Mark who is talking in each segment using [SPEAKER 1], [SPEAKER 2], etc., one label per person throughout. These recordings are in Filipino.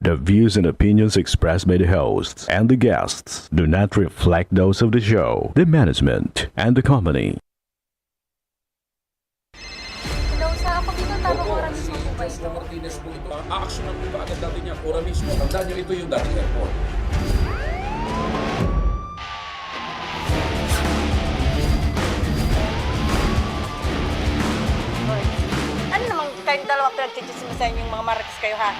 [SPEAKER 1] The views and opinions expressed by the hosts and the guests do not reflect those of the show, the management, and the company.
[SPEAKER 2] Hello, sa ako dito, tamang oras mismo po ba ito?
[SPEAKER 3] President Martinez po ito. Aaksyonan po ba agad natin niya ora mismo? Tandaan niyo, ito yung dating airport.
[SPEAKER 2] Ano namang kayong dalawa pinagchichismisan yung mga marites kayo, ha?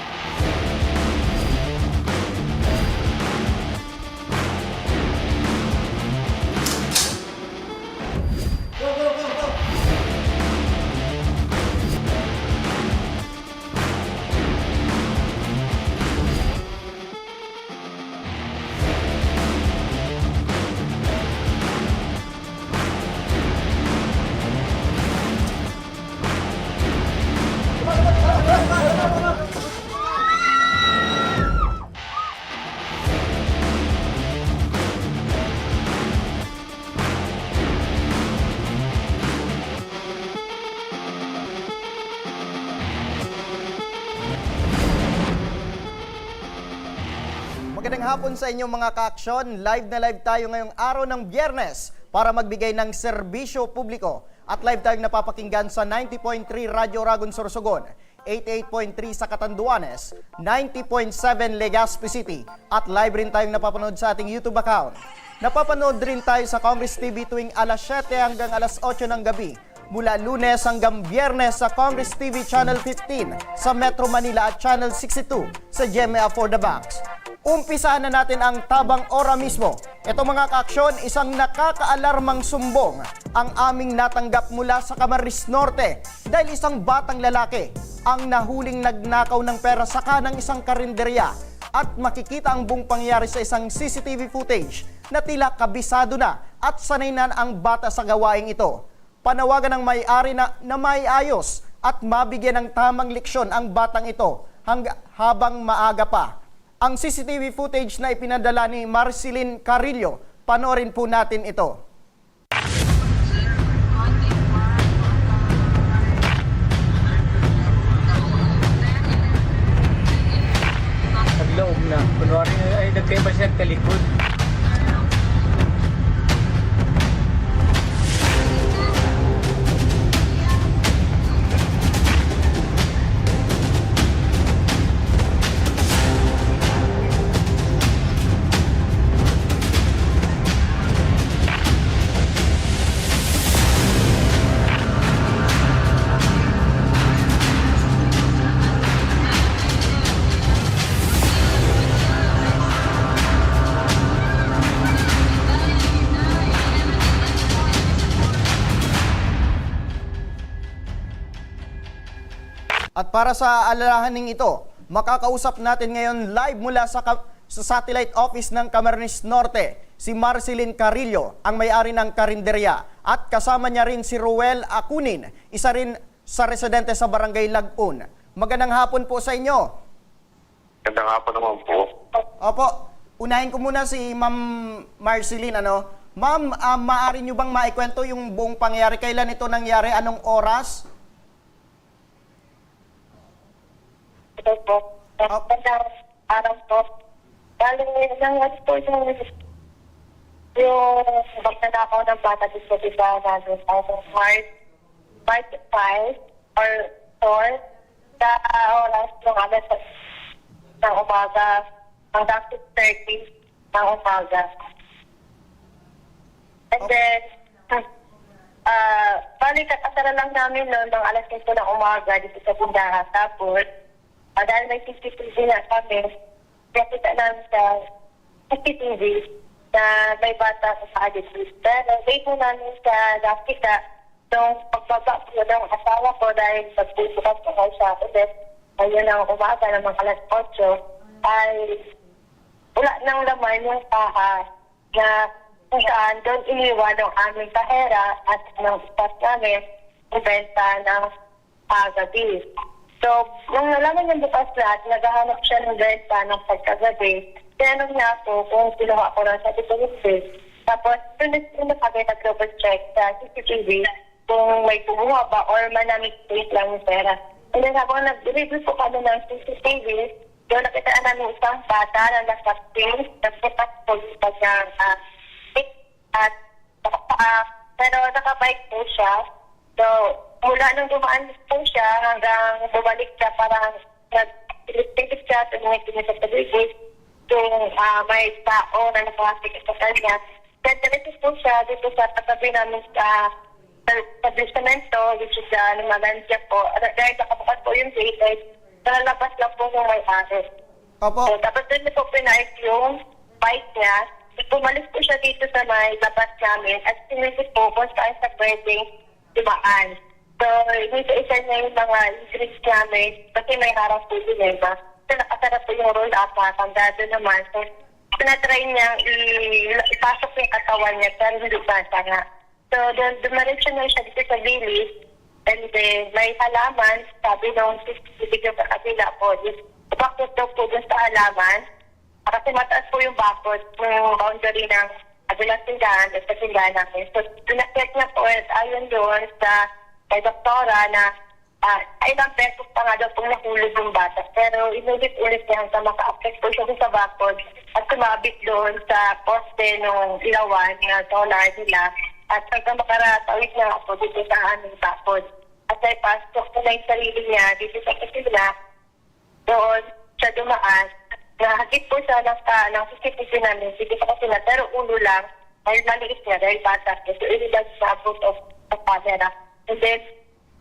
[SPEAKER 4] Magandang hapon sa inyong mga ka-aksyon. Live na live tayo ngayong araw ng Biyernes para magbigay ng serbisyo publiko. At live tayong napapakinggan sa 90.3 Radyo Oragon Sorsogon, 88.3 sa Catanduanes, 90.7 Legazpi City, at live rin tayong napapanood sa ating YouTube account. Napapanood rin tayo sa Congress TV tuwing alas 7 hanggang alas 8 ng gabi, mula Lunes hanggang Biyernes sa Congress TV Channel 15 sa Metro Manila at Channel 62 sa GMA for the Box. Umpisahan na natin ang tabang ora mismo. Ito mga ka-aksyon, isang nakakaalarmang sumbong ang aming natanggap mula sa Camarines Norte dahil isang batang lalaki ang nahuling nagnakaw ng pera sa kanang isang karinderya at makikita ang buong pangyayari sa isang CCTV footage na tila kabisado na at sanay na ang bata sa gawaing ito. Panawagan ng may-ari na maiayos at mabigyan ng tamang leksyon ang batang ito habang maaga pa. Ang CCTV footage na ipinadala ni Marceline Carillo, panoorin po natin ito.
[SPEAKER 5] Pagloob na. Kunwari ay nagkaiba siya kalikod.
[SPEAKER 4] At para sa alalahaning ito, makakausap natin ngayon live mula sa satellite office ng Camarines Norte, si Marceline Carillo, ang may-ari ng karinderya. At kasama niya rin si Ruel Acunin, isa rin sa residente sa Barangay Lagun. Magandang hapon po sa inyo.
[SPEAKER 6] Magandang hapon naman po.
[SPEAKER 4] Opo, unahin ko muna si Ma'am Marceline. Ma'am, maaari nyo bang maikwento yung buong pangyayari? Kailan ito nangyari? Anong oras?
[SPEAKER 7] Ito po. Magandang araw po. Bali, nangyari po yung magnanakaw ng bata dito diba natin sa March 5 or 4 sa oras ng alas ng umaga hanggang 6:30 ng umaga. And then, bali, kakasara lang namin noon ng alas 5 ng umaga dito sa bundahan. Tapos, dahil may CCTV na kami, nakita namin sa CCTV na may bata sa addictive. Pero wait mo namin sa nakita nung pagbaba ko ng asawa ko dahil magbubukas ko kayo sa ulit. Ayun ang umaga ng mga alas 8 ay wala nang laman yung paha na kung saan doon iniwan ng aming kahera at ng staff namin ibenta ng gabi. So, nung nalaman niya bukas lahat, naghahanap siya ng benta ng pagkagabi. Tinanong niya ako kung kinuha ko lang sa titulis. Tapos, doon na kami nag-double check sa CCTV kung may kumuha ba or manamit lang yung pera. And then habang nag-review po kami ng CCTV, Doon nakitaan namin isang bata na nasa-pink, nagpupat po yung kanyang pick at pero nakabike po siya. So, mula nung dumaan po siya hanggang bumalik siya, parang nag-tilit siya, tumingin sa paligid. Yung may tao na nakakasik sa kanya. Then, diretso po siya dito sa katabi namin sa establishmento, which is Lumalandia po. Dahil nakabukas po yung gate, nalalabas lang po ng may-ari.
[SPEAKER 4] Opo.
[SPEAKER 7] So, tapos doon niya po pinahit yung bike niya. Pumalis po siya dito sa may labas namin at sinigit po kung saan sa pwedeng dumaan. So, isa niya yung mga injuries namin kasi may harap po din eh. So, nakasarap po yung roll up ha, kandado naman. So, pinatry niyang ipasok yung katawan niya pero hindi basa nga. So, dumaritso na siya dito sa village and then may halaman, sabi nung video sa kabila po, bakit daw po dun sa halaman. Kasi mataas po yung bakod, yung boundary ng kabilang tindahan at sa tindahan namin. So, pinakit niya po at ayon doon sa kay doktora na ilang pesos pa nga daw pong nahulog yung bata. Pero inulit-ulit niya hanggang maka-affect po siya sa bakod at kumabit doon sa poste ng ilawan na solar nila at hanggang makaratawid na po dito sa aming bakod. At ay pasok po na yung sarili niya dito sa kasila, doon siya dumaan. Nahagit po siya ng CCTV namin, hindi pa kasi na, pero ulo lang, dahil maliit niya, dahil bata niya. So, inilag sa abot of camera. And then,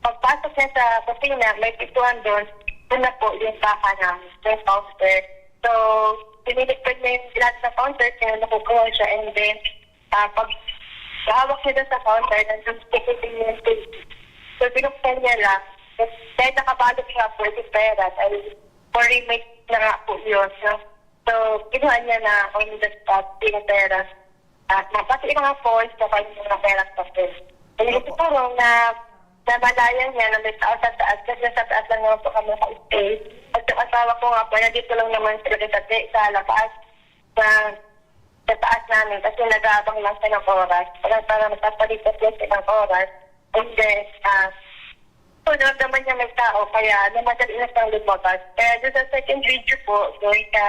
[SPEAKER 7] pagpasok niya sa kusina, may pituan doon na po yung baka namin, yung counter. So, pinilikpad niya yung lahat sa counter, kaya nakukuha siya. And then, pag hawak niya doon sa counter, nandun CCTV niya. So, binuksan niya lang. Dahil nakabalot nga po yung pera, dahil for remake na nga po yun. So, kinuha niya na on the spot, yung pera. At pati yung mga points, kapag yung mga pera sa pera. Hindi siguro na namalayan niya na may tao sa taas, kasi sa taas lang naman po kami naka-stay. At yung asawa ko nga po, nandito lang naman sila sa labas, sa taas namin, kasi nag-aabang lang siya ng oras. Para matapalipas lang siya ng oras. And then, sunod naman niya may tao, kaya namadali na siyang lumabas. Kaya doon sa second video po, doon sa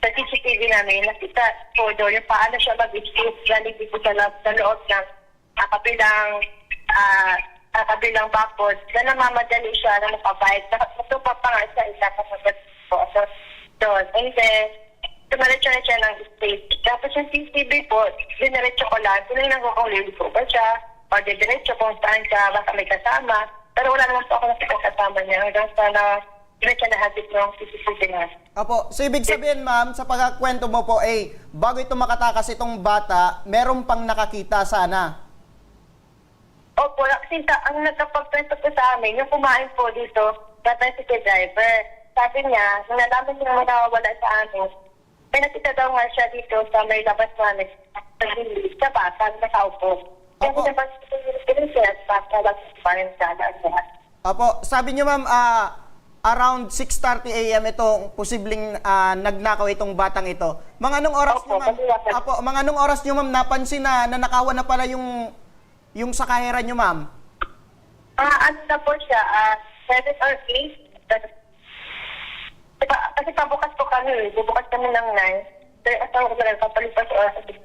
[SPEAKER 7] CCTV namin, nakita po doon yung paano siya mag-escape, galing dito sa loob ng kabilang bakod. Na namamadali siya na nakabike. Natupa pa nga isa kasagat po. So, doon. And then, tumaretso na siya ng escape. Tapos yung CCTV po, dinaretso ko lang. Tuloy nang kukulili po ba siya? O diretso kung saan siya, baka may kasama. Pero wala naman po ako nakikasama niya hanggang sa diretso na habit ng CCTV niya.
[SPEAKER 4] Opo, so ibig sabihin ma'am, sa pagkakwento mo po, bago ito makatakas itong bata, meron pang nakakita sana.
[SPEAKER 7] Opo, kasi ang nagkapagkwento po sa amin, yung kumain po dito, tricycle driver. Sabi niya, nung nalaman niya na nawawala sa amin, may nakita daw nga siya dito sa may labas namin, sa bata, nakaupo.
[SPEAKER 4] Opo.
[SPEAKER 7] Kasi naman siya, bata, parang sana.
[SPEAKER 4] Opo, sabi niyo ma'am, around 6:30 AM itong posibleng nagnakaw itong batang ito. Mga anong oras
[SPEAKER 7] Opo,
[SPEAKER 4] niyo ma'am?
[SPEAKER 7] kasi-
[SPEAKER 4] Opo, mga anong oras niyo ma'am napansin na nanakawan na pala yung sakahera niyo ma'am?
[SPEAKER 7] Ano na po siya, 7 or 8. Diba, kasi pabukas po kami, bubukas kami ng 9. So, asawa ko na rin, papalipas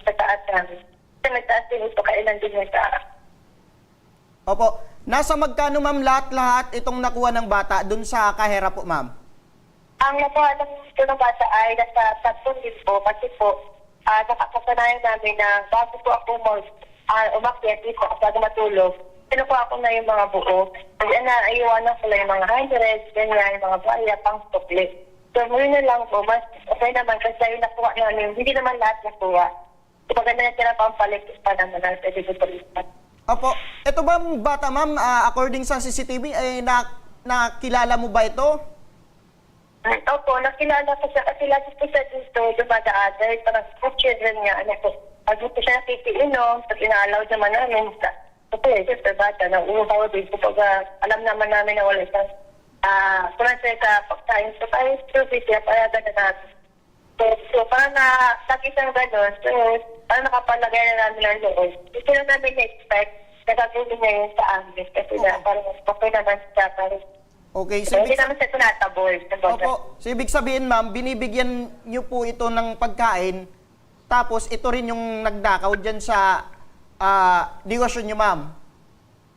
[SPEAKER 7] sa taas namin. Kasi nagtaas din ito, kailan din yung taas.
[SPEAKER 4] Opo, nasa magkano ma'am lahat-lahat itong nakuha ng bata dun sa kahera po ma'am?
[SPEAKER 7] Ang nakuha ng ito ng bata ay nasa 10,000 po, kasi po, nakakasanayan namin na bago po ako umakyat dito kasi matulog, pinukuha ko na yung mga buo. Kaya naiwanan ko na yung mga 100, ganyan, yung mga buhaya, pang sukli. So, muli na lang po, mas okay naman kasi yung nakuha namin, hindi naman lahat nakuha. So, maganda na sila pang palikos pa naman na pwede ko palitan.
[SPEAKER 4] Opo, ito bang bata ma'am, according sa CCTV, nakilala mo ba ito?
[SPEAKER 7] Opo, nakilala ko siya kasi lagi po siya dito dumadaan dahil parang children niya, pag dito siya nakikiinom, pag ina-allow naman namin, kasi siya bata, nauuhaw din po pag alam naman namin na wala isang kurang sa pagkain. So, tayo stupid siya, payagan na natin. So, parang lagi siyang gano'n, so, parang nakapalagay na namin ang loob. Hindi na namin na-expect na gagawin niya yun sa amin kasi na parang okay naman siya, parang
[SPEAKER 4] Okay,
[SPEAKER 7] So, hindi naman siya tunatabol.
[SPEAKER 4] Opo. So, ibig sabihin, ma'am, binibigyan niyo po ito ng pagkain, tapos ito rin yung nagdakaw dyan sa negosyo niyo, ma'am.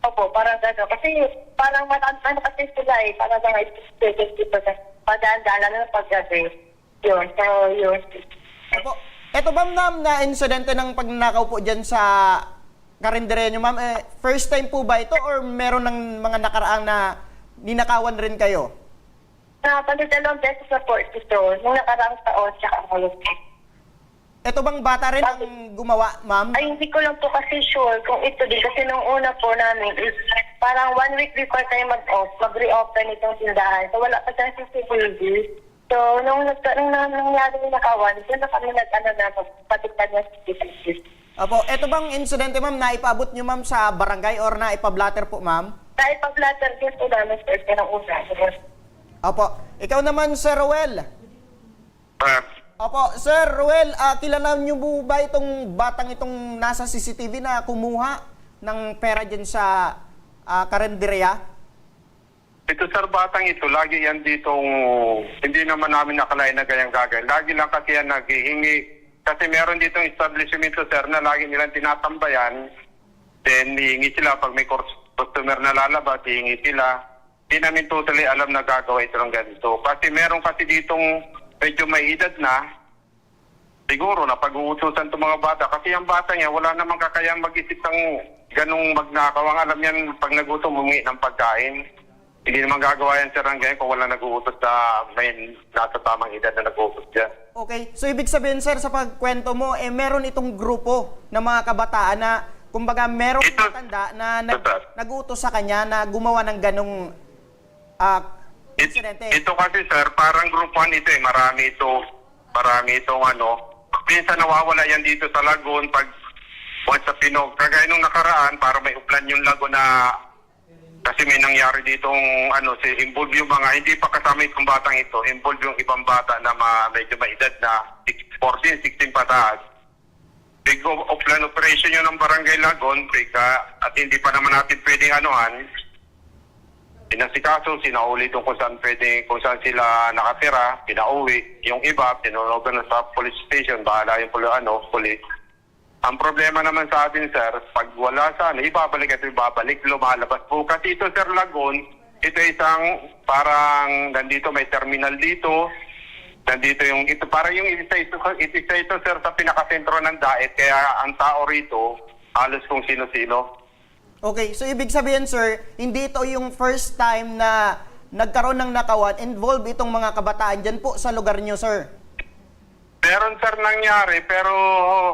[SPEAKER 7] Opo, parang gano'n. Kasi parang ano kasi sila eh, parang mga students pagdaan-daan na paggabi. Yun, so yun.
[SPEAKER 4] Opo. Ito ba, ma'am, na insidente ng pagnakaw po dyan sa karinderya niyo, ma'am? First time po ba ito or meron ng mga nakaraang na ninakawan rin kayo?
[SPEAKER 7] Dalawang beses na po ito, nung nakaraang taon, tsaka ngayon.
[SPEAKER 4] Ito bang bata rin ang gumawa, ma'am?
[SPEAKER 7] Ay, hindi ko lang po kasi sure kung ito din. Kasi nung una po namin is parang 1 week before tayo mag-reopen itong tindahan. So, wala pa tayong security. So, nung nangyari yung nakawan, doon na kami na patipad na security.
[SPEAKER 4] Opo. Ito bang insidente, ma'am, na ipaabot niyo, ma'am, sa barangay or na ipablatter po, ma'am?
[SPEAKER 7] Dahil pag-latter din po namin sa ng una.
[SPEAKER 4] Opo. Ikaw naman, Sir Ruel. Opo, Sir Ruel, kilala niyo po ba itong batang itong nasa CCTV na kumuha ng pera dyan sa karinderya?
[SPEAKER 6] Ito sir, batang ito, lagi yan ditong, hindi naman namin nakalain na ganyang gagawin. Lagi lang kasi yan naghihingi. Kasi meron ditong establishment sir na lagi nilang tinatambayan. Then hihingi sila pag may customer na lalabas, hihingi sila. Hindi namin totally alam na gagawa ito ng ganito. Kasi meron kasi ditong medyo may edad na, siguro na pag-uutusan itong mga bata. Kasi yung bata niya, wala namang kakayang mag-isip ng ganong magnakaw. Ang alam niyan, pag nagutom, humingi ng pagkain. Hindi naman gagawa yan sir ng ganyan kung wala nag-uutos na may nasa tamang edad na nag-uutos dyan.
[SPEAKER 4] Okay, so ibig sabihin, sir, sa pagkwento mo, meron itong grupo ng mga kabataan na, kumbaga, merong matanda na nag-uutos sa kanya na gumawa ng ganong insidente.
[SPEAKER 6] Ito kasi sir, parang group 1 ito eh. Marami itong ano. Minsan nawawala yan dito sa lagoon pag once sa Pinog. Kagaya nung nakaraan, para may uplan yung lagoon na kasi may nangyari ditong ano, involve yung mga, hindi pa kasama itong batang ito, involve yung ibang bata na medyo may edad na 14, 16 pataas. Big uplan operation yun ng Barangay Lagon, at hindi pa naman natin pwedeng anuhan. Pinasikaso, sinauli doon kung saan sila nakatira, pinauwi. Yung iba, tinulogan na sa police station, bahala yung police. Ang problema naman sa atin, sir, pag wala sana, ibabalik at ibabalik, lumalabas. Bukas ito, sir, Lagon, ito isang parang, nandito may terminal dito, nandito yung, ito parang yung isa ito, sir, sa pinakasentro ng Daet, kaya ang tao rito, halos kung sino-sino.
[SPEAKER 4] Okay, so ibig sabihin, sir, hindi ito yung first time na nagkaroon ng nakawan, involved itong mga kabataan dyan po sa lugar nyo, sir?
[SPEAKER 6] Meron sir nangyari, pero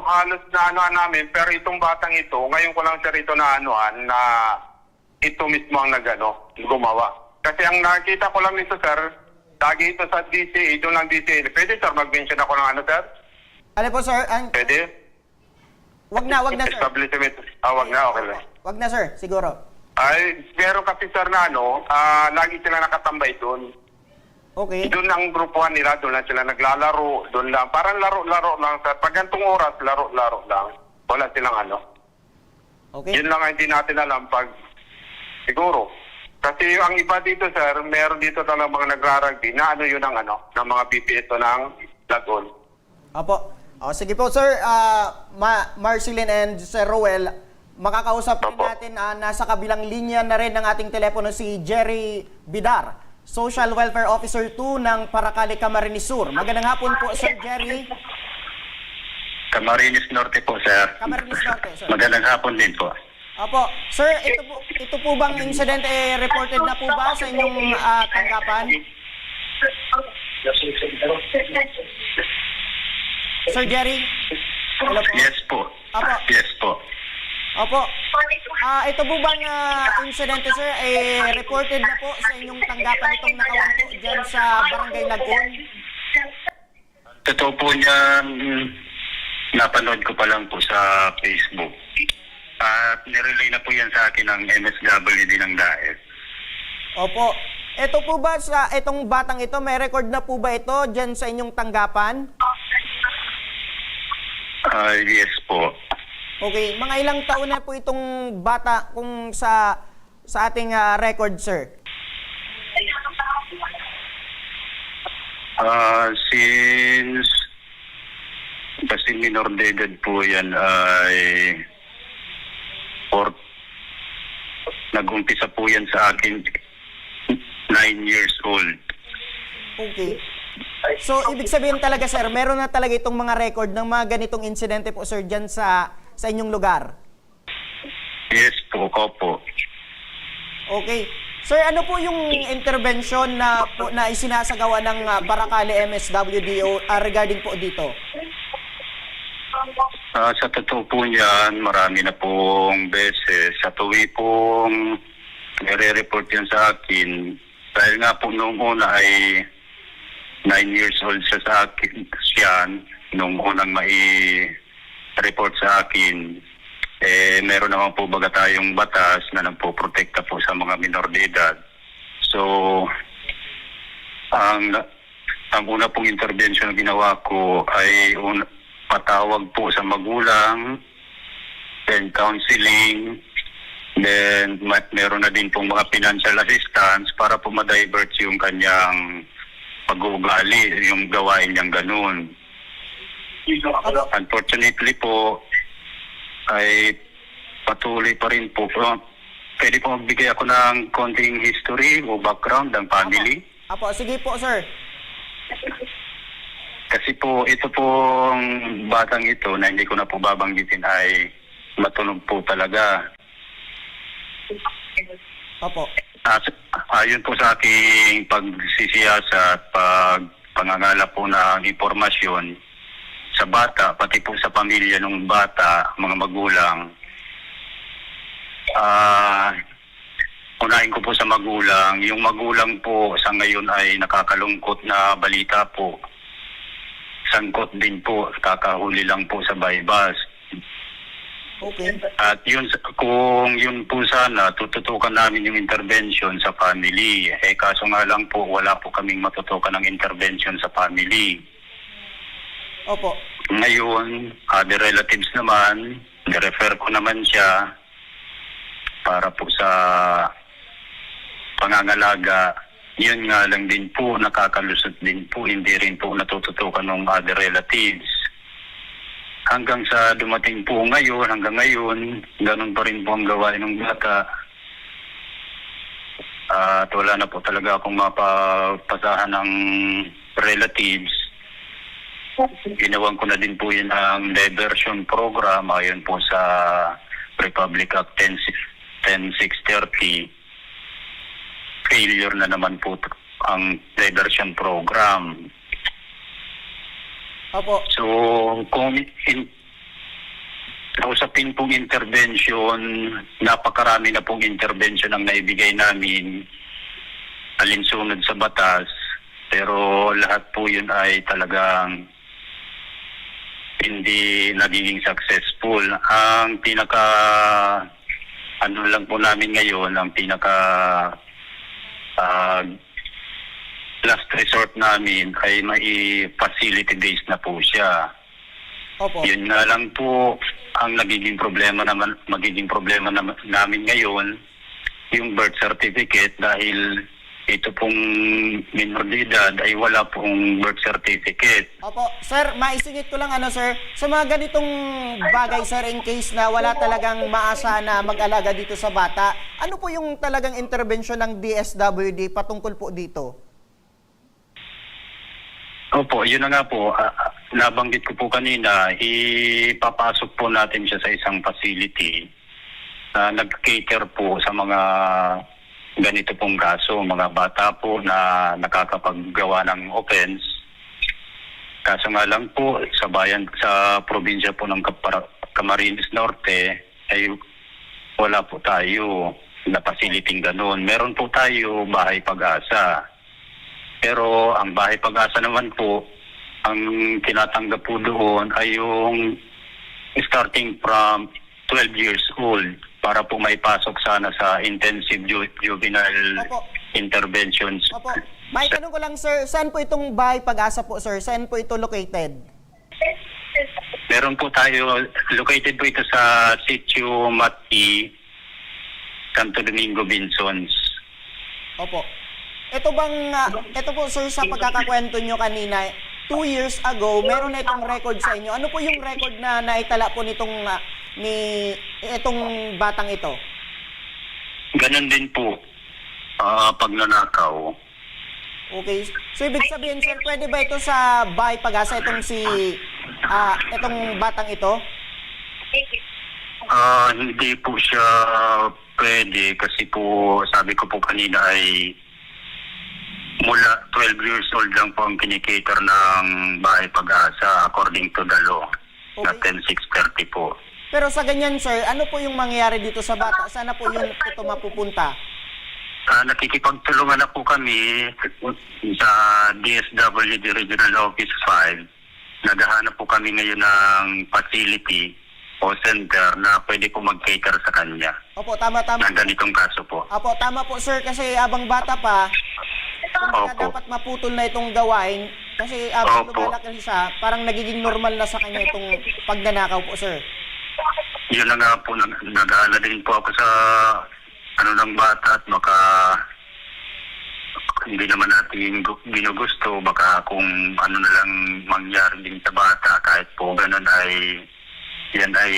[SPEAKER 6] halos na anuhan namin, pero itong batang ito, ngayon ko lang sir ito na anuhan, na ito mismo ang gumawa. Kasi ang nakita ko lang nito sir, lagi ito sa DCA, doon lang DCA. Pwede sir, mag-mention ako ng ano sir?
[SPEAKER 4] Ano po, sir?
[SPEAKER 6] Pwede?
[SPEAKER 4] Wag na, sir.
[SPEAKER 6] Establishment, wag na, okay lang.
[SPEAKER 4] Wag na, sir, siguro.
[SPEAKER 6] Ay, pero kasi sir na lagi sila nakatambay doon.
[SPEAKER 4] Okay.
[SPEAKER 6] Doon ang grupo nila, doon lang sila naglalaro, doon lang. Parang laro-laro lang sir. Pag gantong oras, laro-laro lang. Wala silang
[SPEAKER 4] Okay.
[SPEAKER 6] Yun lang ang hindi natin alam pag siguro. Kasi ang iba dito sir, meron dito talagang mga nagrarugby na yun ang ng mga BPS ng Lagon.
[SPEAKER 4] Opo. Sige po, sir. Marceline and Sir Roel, makakausap din natin, nasa kabilang linya na rin ng ating telepono si Jerry Bidar, Social Welfare Officer 2 ng Paracali, Camarines Sur. Magandang hapon po, Sir Jerry.
[SPEAKER 8] Camarines Norte po, sir.
[SPEAKER 4] Camarines Norte, sir.
[SPEAKER 8] Magandang hapon din po.
[SPEAKER 4] Opo. Sir, ito po bang incident reported na po ba sa inyong tanggapan? Sir Jerry? Hello po.
[SPEAKER 8] Yes po.
[SPEAKER 4] Opo.
[SPEAKER 8] Yes po.
[SPEAKER 4] Opo. Ito po bang incident, sir, reported na po sa inyong tanggapan itong nakawan po dyan sa Barangay Lagon?
[SPEAKER 8] Totoo po niya, napanood ko pa lang po sa Facebook. At nirelay na po yan sa akin ng MSWD ng Daet.
[SPEAKER 4] Opo. Ito po ba itong batang ito, may record na po ba ito dyan sa inyong tanggapan?
[SPEAKER 8] Yes po.
[SPEAKER 4] Okay. Mga ilang taon na po itong bata kung sa ating record, sir?
[SPEAKER 8] Since kasi minor de edad po yan ay nag-umpisa po yan sa akin 9 years old.
[SPEAKER 4] Okay. So, ibig sabihin talaga, sir, meron na talaga itong mga record ng mga ganitong insidente po, sir, dyan sa inyong lugar?
[SPEAKER 8] Yes po, opo.
[SPEAKER 4] Okay. Sir, ano po yung intervention na isinasagawa ng Baracale MSWDO regarding po dito?
[SPEAKER 8] Sa totoo po niyan, marami na pong beses. Sa tuwi pong nire-report yan sa akin. Dahil nga po noong una ay 9 years old siya sa akin. Noong unang mai-report sa akin. Meron naman po baga tayong batas na nagpo-protekta po sa mga minor de edad. So, ang una pong intervention na ginawa ko ay patawag po sa magulang, then counseling, then meron na din pong mga financial assistance para po ma-divert yung kanyang pag-uugali, yung gawain niyang ganun. Unfortunately po, ay patuloy pa rin po. Pwede po magbigay ako ng konting history o background ng family?
[SPEAKER 4] Apo, sige po, sir.
[SPEAKER 8] Kasi po, ito pong batang ito na hindi ko na po babanggitin ay matunog po talaga.
[SPEAKER 4] Opo.
[SPEAKER 8] Ayon po sa aking pagsisiyasat, pangangalap po ng impormasyon sa bata, pati po sa pamilya ng bata, mga magulang. Unahin ko po sa magulang. Yung magulang po sa ngayon ay nakakalungkot na balita po. Sangkot din po, kakahuli lang po sa bypass.
[SPEAKER 4] Okay.
[SPEAKER 8] At yun, kung yun po sana, tututukan namin yung intervention sa family. Kaso nga lang po, wala po kaming matutukan ng intervention sa family.
[SPEAKER 4] Opo.
[SPEAKER 8] Ngayon, the relatives naman, nirefer ko naman siya para po sa pangangalaga. Yun nga lang din po, nakakalusot din po, hindi rin po natututukan ng other relatives. Hanggang sa dumating po hanggang ngayon, ganun pa rin po ang gawain ng bata. At wala na po talaga akong mapapasahan ng relatives. Ginawan ko na din po yun ang diversion program ayon po sa Republic Act 10630. Failure na naman po ang diversion program.
[SPEAKER 4] Opo.
[SPEAKER 8] So, kung usapin pong intervention, napakarami na pong intervention ang naibigay namin alinsunod sa batas, pero lahat po yun ay talagang hindi nagiging successful. Ang lang po namin ngayon, ang last resort namin ay may facility based na po siya.
[SPEAKER 4] Opo.
[SPEAKER 8] Yun nga lang po ang magiging problema namin ngayon, yung birth certificate, dahil ito pong minor de edad ay wala pong birth certificate.
[SPEAKER 4] Opo. Sir, maisingit ko lang sir, sa mga ganitong bagay, sir, in case na wala talagang maasa na mag-alaga dito sa bata, ano po yung talagang intervention ng DSWD patungkol po dito?
[SPEAKER 8] Opo, yun na nga po. Nabanggit ko po kanina, ipapasok po natin siya sa isang facility na nag-cater po sa mga ganito pong kaso, mga bata po na nakakapaggawa ng offense. Kaso nga lang po, sa probinsya po ng Camarines Norte, ay wala po tayo na facility ganun. Meron po tayo Bahay Pag-asa. Pero ang Bahay Pag-asa naman po, ang tinatanggap po doon ay yung starting from 12 years old para po may pasok sana sa intensive juvenile
[SPEAKER 4] Opo.
[SPEAKER 8] interventions.
[SPEAKER 4] Opo. May tanong ko lang, sir, saan po itong Bahay Pag-asa po, sir? Saan po ito located?
[SPEAKER 8] Meron po tayo, located po ito sa Sitio Mati, Santo Domingo, Vinsons.
[SPEAKER 4] Opo. ito po sir sa pagkakakwento nyo kanina, 2 years ago, meron na itong record sa inyo. Ano po yung record na naitala po nitong itong batang ito?
[SPEAKER 8] Ganon din po, pagnanakaw.
[SPEAKER 4] Okay. So ibig sabihin sir, pwede ba ito sa Bahay Pag-asa itong itong batang ito?
[SPEAKER 8] Hindi po siya pwede kasi po sabi ko po kanina ay mula 12 years old lang po ang kinikater ng Bahay Pag-asa according to the law na
[SPEAKER 4] Okay.
[SPEAKER 8] 10630 po.
[SPEAKER 4] Pero sa ganyan sir, ano po yung mangyayari dito sa bata? Sana po yung ito mapupunta?
[SPEAKER 8] Nakikipagtulungan na po kami sa DSWD Regional Office 5. Naghahanap po kami ngayon ng facility o center na pwede po mag-cater sa kanya
[SPEAKER 4] Opo, tama.
[SPEAKER 8] ng ganitong kaso po.
[SPEAKER 4] Opo, tama po sir kasi abang bata pa, kumbaga
[SPEAKER 8] Opo.
[SPEAKER 4] dapat maputol na itong gawain kasi abang
[SPEAKER 8] Opo.
[SPEAKER 4] lumalaki siya, parang nagiging normal na sa kanya itong pagnanakaw po sir.
[SPEAKER 8] Yun na nga po, nag-aalala din po ako sa ng bata at baka hindi naman natin ginugusto, baka kung ano na lang mangyari din sa bata kahit po ganun ay yan ay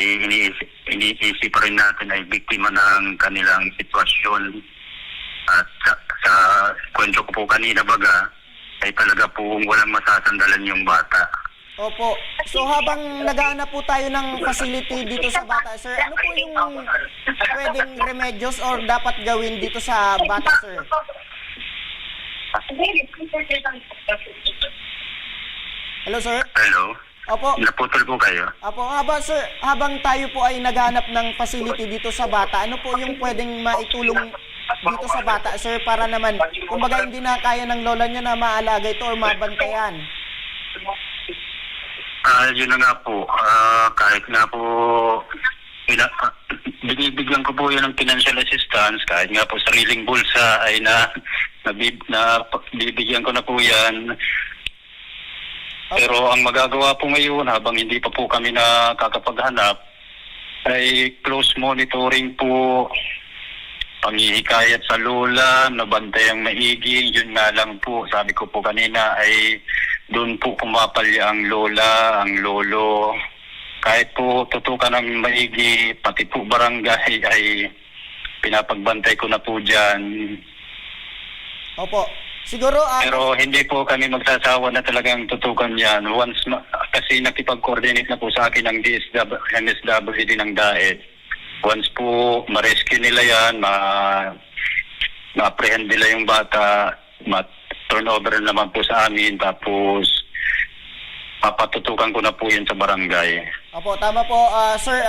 [SPEAKER 8] iniisip pa rin natin ay biktima ng kanilang sitwasyon. At sa kwento ko po kanina baga ay talaga po walang masasandalan yung bata.
[SPEAKER 4] Opo. So habang naghahanap po tayo ng facility dito sa bata, sir, ano po yung pwedeng remedios or dapat gawin dito sa bata, sir? Hello, sir?
[SPEAKER 8] Hello?
[SPEAKER 4] Opo.
[SPEAKER 8] Naputol po kayo?
[SPEAKER 4] Opo, habang tayo po ay naghahanap ng facility dito sa bata, ano po yung pwedeng maitulong dito sa bata, sir, para naman, kumbaga hindi na kaya ng lola niya na maalaga ito or mabantayan?
[SPEAKER 8] Yun na nga po, kahit nga po binibigyan ko po yun ng financial assistance, kahit nga po sariling bulsa ay bibigyan ko na po yan. Pero ang magagawa po ngayon habang hindi pa po kami nakakapaghanap ay close monitoring po, panghihikayat sa lola, nabantayang maigi. Yun nga lang po, sabi ko po kanina ay doon po pumapalya ang lola, ang lolo. Kahit po tutukan ng maigi, pati po barangay ay pinapagbantay ko na po dyan.
[SPEAKER 4] Opo. Siguro,
[SPEAKER 8] Pero hindi po kami magsasawa na talagang tutukan yan. Kasi nakipag-coordinate na po sa akin ng MSWD ng DAED. Once po ma-rescue nila yan, ma-apprehend nila yung bata, ma-turnover naman po sa amin, tapos papatutukan ko na po yun sa barangay.
[SPEAKER 4] Opo, tama po. Sir,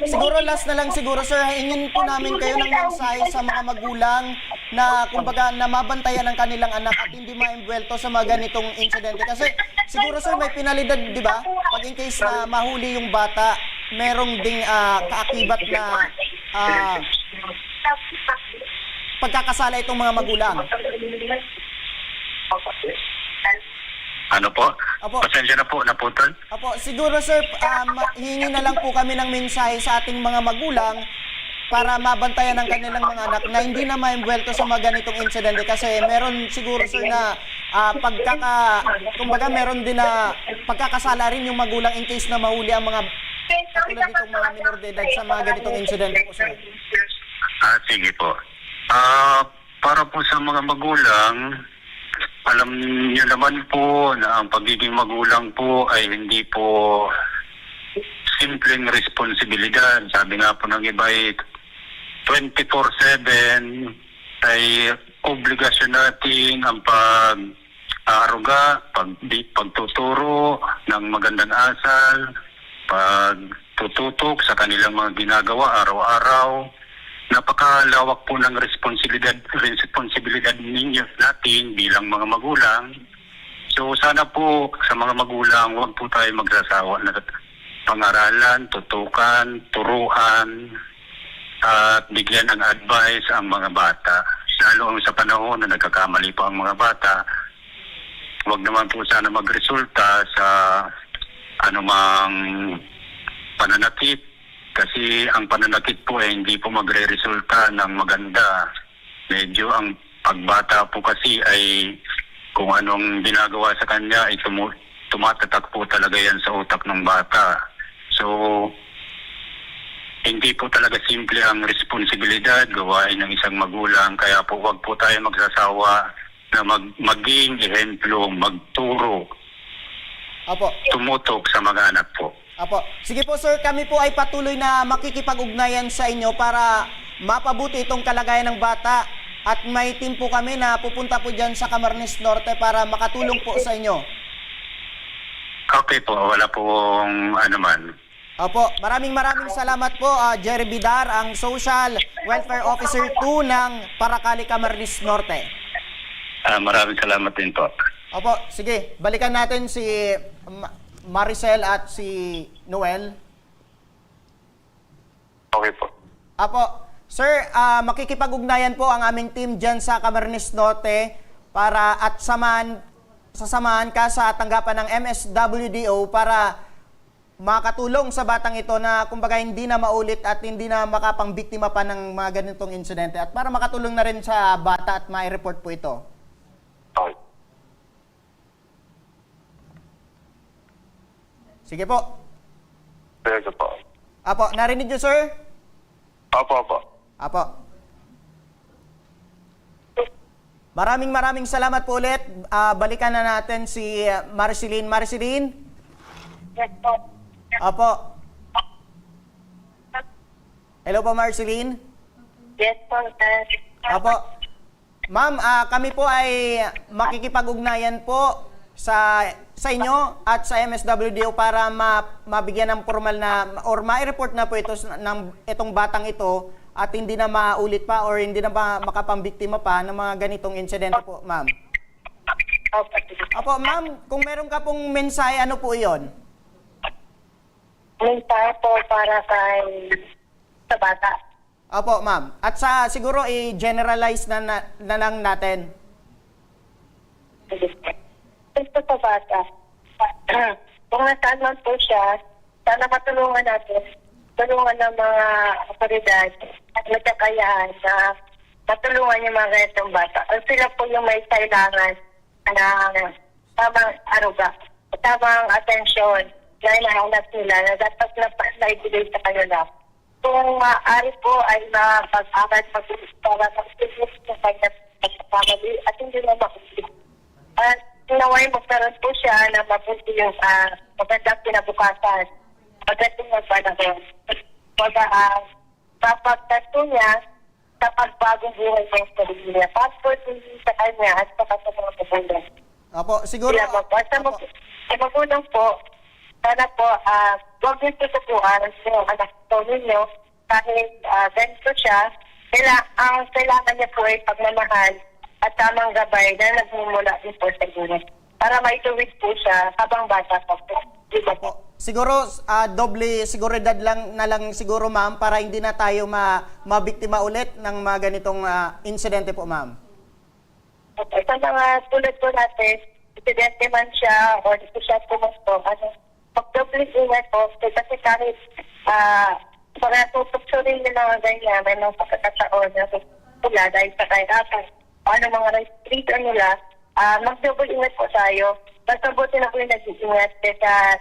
[SPEAKER 4] siguro last na lang siguro, sir, hingin po namin kayo ng mensahe sa mga magulang na kumbaga na mabantayan ang kanilang anak at hindi maimbwelto sa mga ganitong insidente. Kasi siguro, sir, may penalidad, di ba? Pag in case na mahuli yung bata, merong ding kaakibat na pagkakasala itong mga magulang.
[SPEAKER 8] Ano po?
[SPEAKER 4] Opo.
[SPEAKER 8] Pasensya na po, naputol.
[SPEAKER 4] Opo, siguro sir, hingi na lang po kami ng mensahe sa ating mga magulang para mabantayan ang kanilang mga anak na hindi na maimbwelto sa mga ganitong insidente kasi meron siguro sir na kumbaga meron din na pagkakasala rin yung magulang in case na mahuli ang mga katulad ditong mga minor de edad sa mga ganitong insidente po sir.
[SPEAKER 8] Sige po. Para po sa mga magulang, alam niyo naman po na ang pagiging magulang po ay hindi po simpleng responsibilidad. Sabi nga po ng iba ay 24/7 ay obligasyon natin ang pag-aaruga, pagtuturo ng magandang asal, pagtututok sa kanilang mga ginagawa araw-araw. Napakalawak po ng responsibilidad ninyo natin bilang mga magulang. So sana po sa mga magulang, huwag po tayo magsasawa na pangaralan, tutukan, turuan, at bigyan ng advice ang mga bata. Lalo sa panahon na nagkakamali pa ang mga bata, huwag naman po sana magresulta sa anumang pananakit. Kasi ang pananakit po ay hindi po magre-resulta ng maganda. Medyo ang Pagbata po kasi ay kung anong ginagawa sa kanya ay tumatatak po talaga yan sa utak ng bata. So, hindi po talaga simple ang responsibilidad gawain ng isang magulang. Kaya po wag po tayo magsasawa na maging ehemplo, magturo,
[SPEAKER 4] Opo.
[SPEAKER 8] tumutok sa mga anak po.
[SPEAKER 4] Apo. Sige po sir, kami po ay patuloy na makikipag-ugnayan sa inyo para mapabuti itong kalagayan ng bata. At may team po kami na pupunta po dyan sa Camarines Norte para makatulong po sa inyo.
[SPEAKER 8] Okay po, wala pong anuman.
[SPEAKER 4] Opo, maraming salamat po Jerry Bidar, ang Social Welfare Officer 2 ng Paracali, Camarines Norte.
[SPEAKER 8] Maraming salamat din po.
[SPEAKER 4] Opo, sige, balikan natin si Maricel at si Noel.
[SPEAKER 6] Okay po.
[SPEAKER 4] Apo, sir, makikipag-ugnayan po ang aming team dyan sa Camarines Norte para at sasamahan ka sa tanggapan ng MSWDO para makatulong sa batang ito na kumbaga hindi na maulit at hindi na makapangbiktima pa ng mga ganitong insidente at para makatulong na rin sa bata at mai-report po ito.
[SPEAKER 6] Okay.
[SPEAKER 4] Sige po.
[SPEAKER 6] Sige po.
[SPEAKER 4] Apo, narinig niyo sir?
[SPEAKER 6] Opo.
[SPEAKER 4] Apo. Maraming salamat po ulit. Balikan na natin si Marceline. Marceline?
[SPEAKER 7] Yes po.
[SPEAKER 4] Apo. Hello po, Marceline.
[SPEAKER 7] Yes po, sir.
[SPEAKER 4] Apo. Ma'am, kami po ay makikipag-ugnayan po sa inyo at sa MSWDO para mabigyan ng formal na or ma-report na po ito ng itong batang ito at hindi na maulit pa or hindi na makapambiktima pa ng mga ganitong insidente po, ma'am. Apo, ma'am, kung meron ka pong mensahe, ano po iyon?
[SPEAKER 7] Mensahe po para sa bata.
[SPEAKER 4] Apo, ma'am. At siguro i-generalize na lang natin.
[SPEAKER 7] Gusto sa bata. Kung nasaan man po siya, sana matulungan natin. Tulungan ng mga otoridad at may kakayahan na matulungan yung mga ganitong bata. At sila po yung may kailangan ng tamang aruga, tamang atensyon na hinahanap nila na dapat na naibigay sa kanila. Kung maaari po ay mapag-aral, para mag-isip sa kanya family at hindi na makulit. At naway magkaroon po siya na mabuti yung magandang kinabukasan. Pagdating ng panahon. Papagtato niya sa pagbagong buhay niya sa sarili niya. Passport hindi sa kanya at sa mga magulang.
[SPEAKER 4] Apo, siguro.
[SPEAKER 7] Sa magulang po, sana po, huwag niyo tutupuan yung anak po ninyo kahit ganito siya. Ang kailangan niya po ay pagmamahal at tamang gabay na nagmumula din po sa inyo. Para maituwid po siya habang bata pa po.
[SPEAKER 4] Apo. Siguro, doble seguridad lang siguro, ma'am, para hindi na tayo mabiktima ulit ng mga ganitong insidente po, ma'am.
[SPEAKER 7] Okay. Sa mga tulad po natin, insidente man siya o dito siya pumasok, pag-doble ingat po, kasi kahit para tutupsurin nila mga ganyan, may mga pagkakataon na pula dahil sa kahirapan, o ano mga restriction nila, mag-double ingat po tayo. Basta buti na po yung nag-iingat kaya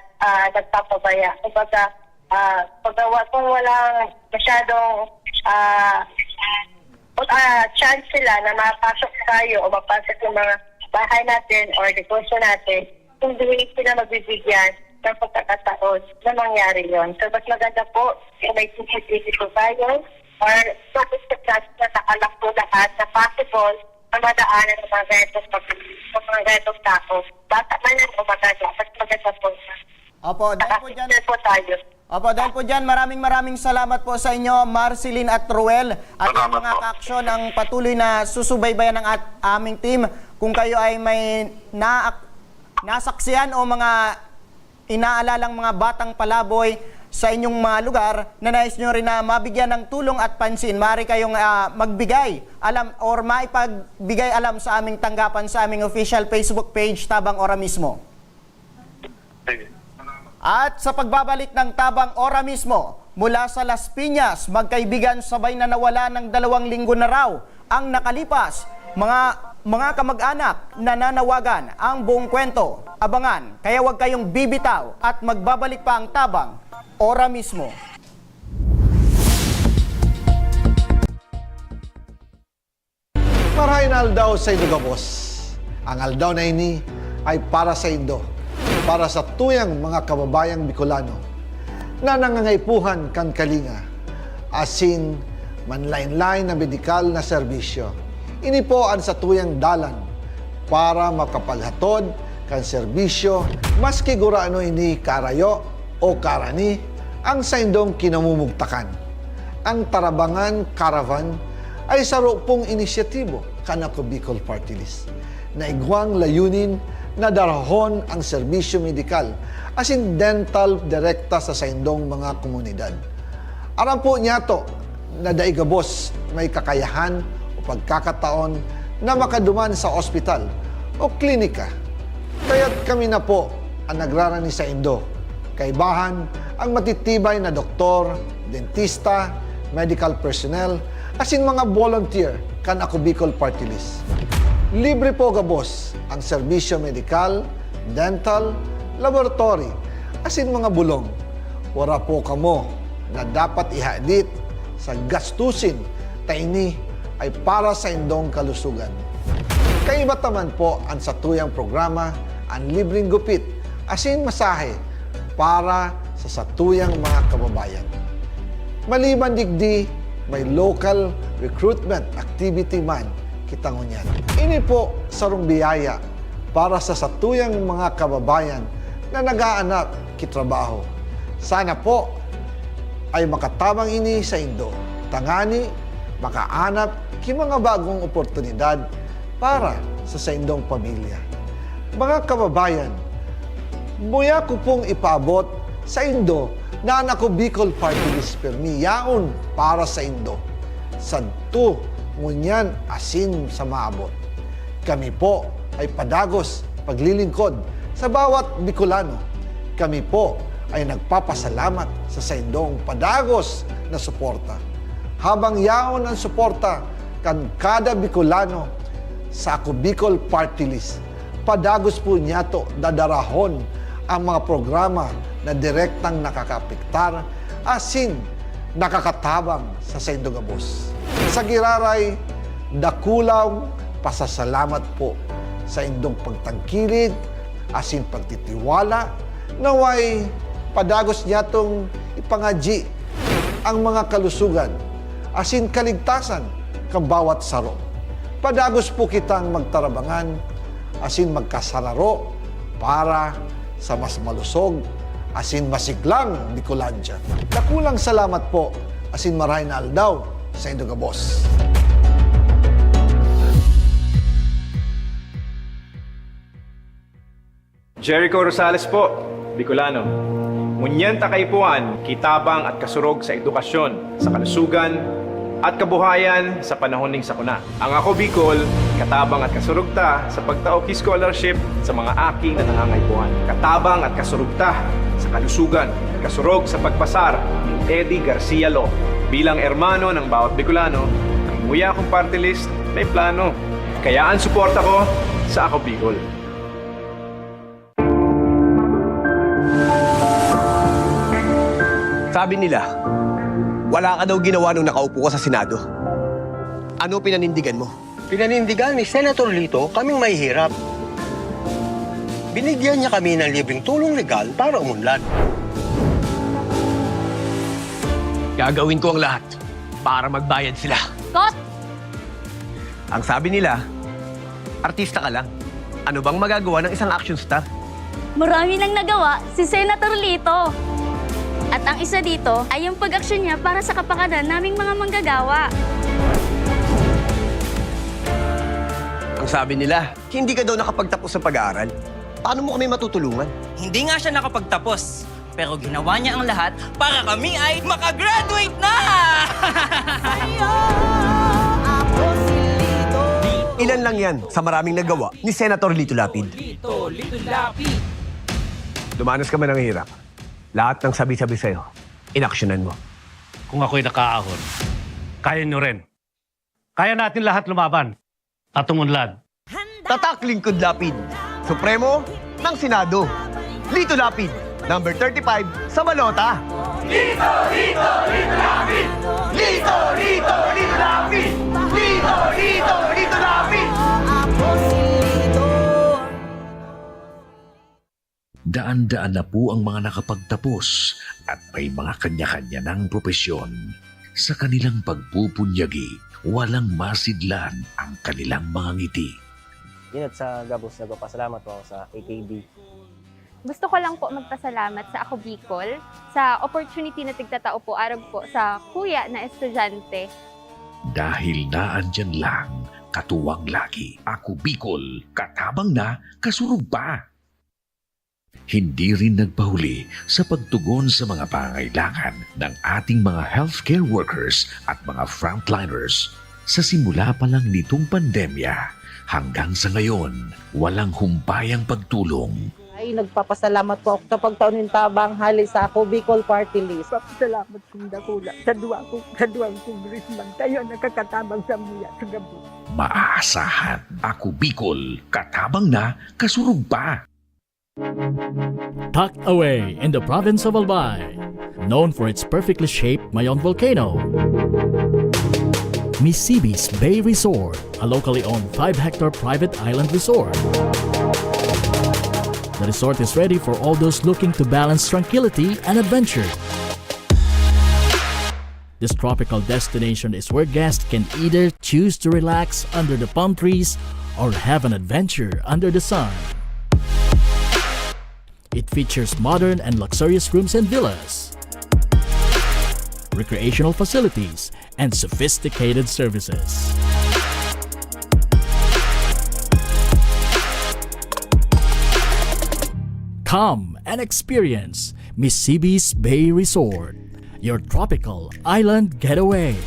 [SPEAKER 7] nagpapabaya. Kumbaga, kung walang masyadong chance sila na mapasok tayo o mapasok yung mga bahay natin or negosyo natin, hindi sila magbibigyan ng pagkakataon na mangyari yon. So, mas maganda po kung may CCTV po tayo or focus sa class na nakalak po lahat na possible na madaanan ng mga ganitong tao. Bata man lang o maganda. Mas maganda po.
[SPEAKER 4] Opo, dahil po dyan.
[SPEAKER 7] Po tayo.
[SPEAKER 4] Opo, dahil po dyan, maraming salamat po sa inyo, Marceline at Ruel, at ang mga kaaksyon ang patuloy na susubaybayan ng aming team. Kung kayo ay may nasaksihan o mga inaalalang mga batang palaboy sa inyong mga lugar na nais nyo rin na mabigyan ng tulong at pansin, maaari kayong magbigay alam or maipagbigay alam sa aming tanggapan sa aming official Facebook page, Tabang Ora mismo.
[SPEAKER 6] Sige.
[SPEAKER 4] At sa pagbabalik ng Tabang Ora mismo, mula sa Las Piñas, magkaibigan sabay na nawala ng 2 linggo na raw ang nakalipas. Mga kamag-anak, nananawagan ang buong kwento. Abangan, kaya huwag kayong bibitaw at magbabalik pa ang tabang ora mismo.
[SPEAKER 9] Marahin aldaw sa Indo Gabos. Ang aldaw na ini ay para sa Indo, para sa tuyang mga kababayang Bicolano na nangangaipuhan kan kalinga, asin manlain-lain na medikal na serbisyo. Ini po ang sa tuyang dalan para makapaghatod kan serbisyo maski guraano ini karayo o karani ang sa Indong kinamumugtakan. Ang Tarabangan Caravan ay sarupong inisyatibo kanako Bicol Party List na igwang layunin na darahon ang serbisyo medikal asin dental direkta sa saindong mga komunidad. Aram po niya to na daigabos may kakayahan o pagkakataon na makaduman sa ospital o klinika. Kaya't kami na po ang nagrarani sa Indo. Kaibahan ang matitibay na doktor, dentista, medical personnel, asin mga volunteer kan ako Bicol Party List. Libre po gabos ang serbisyo medikal, dental, laboratory, asin mga bulong. Wala po kamo na dapat ihadit sa gastusin ta ini ay para sa indong kalusugan. Kaiba taman po ang sa tuyang programa ang libreng gupit asin masahe para sa satuyang mga kababayan. Maliban digdi, may local recruitment activity man kita ngunyan. Ini po sarong biyaya para sa satuyang mga kababayan na nag-aanap kitrabaho. Sana po ay makatabang ini sa Indo. Tangani, makaanap ki mga bagong oportunidad para sa Indong pamilya. Mga kababayan, buya ko pong ipaabot sa Indo na ako Bicol Party List permi yaon para sa Indo. Sadto ngunyan asin sa maabot. Kami po ay padagos paglilingkod sa bawat Bicolano. Kami po ay nagpapasalamat sa saindong padagos na suporta. Habang yaon ang suporta kan kada Bicolano sa ako Bicol Party List, padagos po niya to dadarahon ang mga programa na direktang nakakapiktar asin nakakatabang sa Saindo Gabos. Sa giraray, dakulaw pasasalamat po sa indong pagtangkilig asin pagtitiwala naway padagos niya tong ipangadji ang mga kalusugan asin kaligtasan kang bawat saro. Padagos po kitang magtarabangan asin magkasararo para sa mas malusog asin masiglang Bicolandia. Dakulang salamat po asin marahin na aldaw sa Indo Gabos.
[SPEAKER 10] Jericho Rosales po, Bicolano. Ngunyan takaypuan, kitabang at kasurog sa edukasyon, sa kalusugan, at kabuhayan sa panahon ning sakuna. Ang ako Bicol, katabang at kasurugta sa pagtaoki scholarship sa mga aking na nangangaypuan. Katabang at kasurugta sa kalusugan, kasurog sa pagpasar ni Eddie Garcia Law. Bilang ermano ng bawat Bicolano, ang nguya kong party list may plano. Kaya ang suporta ko sa ako Bicol.
[SPEAKER 11] Sabi nila, wala ka daw ginawa nung nakaupo ka sa Senado. Ano pinanindigan mo?
[SPEAKER 5] Pinanindigan ni Senator Lito kaming mahihirap. Binigyan niya kami ng libreng tulong legal para umunlad.
[SPEAKER 11] Gagawin ko ang lahat para magbayad sila.
[SPEAKER 12] Kot!
[SPEAKER 11] Ang sabi nila, artista ka lang. Ano bang magagawa ng isang action star?
[SPEAKER 12] Marami nang nagawa si Senator Lito. At ang isa dito ay yung pag-aksyon niya para sa kapakanan naming mga manggagawa.
[SPEAKER 11] Ang sabi nila, hindi ka daw nakapagtapos sa pag-aaral. Paano mo kami matutulungan?
[SPEAKER 13] Hindi nga siya nakapagtapos, pero ginawa niya ang lahat para kami ay makagraduate na!
[SPEAKER 11] Ilan lang yan sa maraming nagawa ni Senator Lito Lapid.
[SPEAKER 13] Lito Lapid.
[SPEAKER 11] Dumanas ka man ng hirap. Lahat ng sabi-sabi sa'yo, inaksyonan mo.
[SPEAKER 14] Kung ako'y nakaahon, kaya nyo rin. Kaya natin lahat lumaban Atong unlad.
[SPEAKER 11] Tatak Lingkod Lapid, Supremo ng Senado. Lito Lapid, number 35 sa Balota. Lito, Lito, Lito Lapid! Lito, Lito, Lito Lapid! Lito, Lito, Lito Lapid!
[SPEAKER 1] Daan-daan na po ang mga nakapagtapos at may mga kanya-kanya ng propesyon. Sa kanilang pagpupunyagi, walang masidlan ang kanilang mga ngiti.
[SPEAKER 15] Yun at sa Gabos, nagpapasalamat po ako sa AKB.
[SPEAKER 16] Gusto ko lang po magpasalamat sa Ako Bicol sa opportunity na tigtatao po arag po sa kuya na estudyante.
[SPEAKER 1] Dahil naandyan lang, katuwang lagi, Ako Bicol, katabang na, kasurog pa. Hindi rin nagpahuli sa pagtugon sa mga pangailangan ng ating mga healthcare workers at mga frontliners. Sa simula pa lang nitong pandemya, hanggang sa ngayon, walang humpayang pagtulong.
[SPEAKER 2] Ay, nagpapasalamat po ako sa pagtaunin tabang hali sa Ako Bicol Party List.
[SPEAKER 17] Papasalamat kong dakula sa duwang congressman tayo nakakatabang sa muya sa gabi.
[SPEAKER 1] Maaasahan, Ako Bicol, katabang na, kasurog pa.
[SPEAKER 18] Tucked away in the province of Albay, known for its perfectly shaped Mayon volcano, Misibis Bay Resort, a locally owned 5-hectare private island resort. The resort is ready for all those looking to balance tranquility and adventure. This tropical destination is where guests can either choose to relax under the palm trees or have an adventure under the sun. It features modern and luxurious rooms and villas, recreational facilities, and sophisticated services. Come and experience Misibis Bay Resort, your tropical island getaway.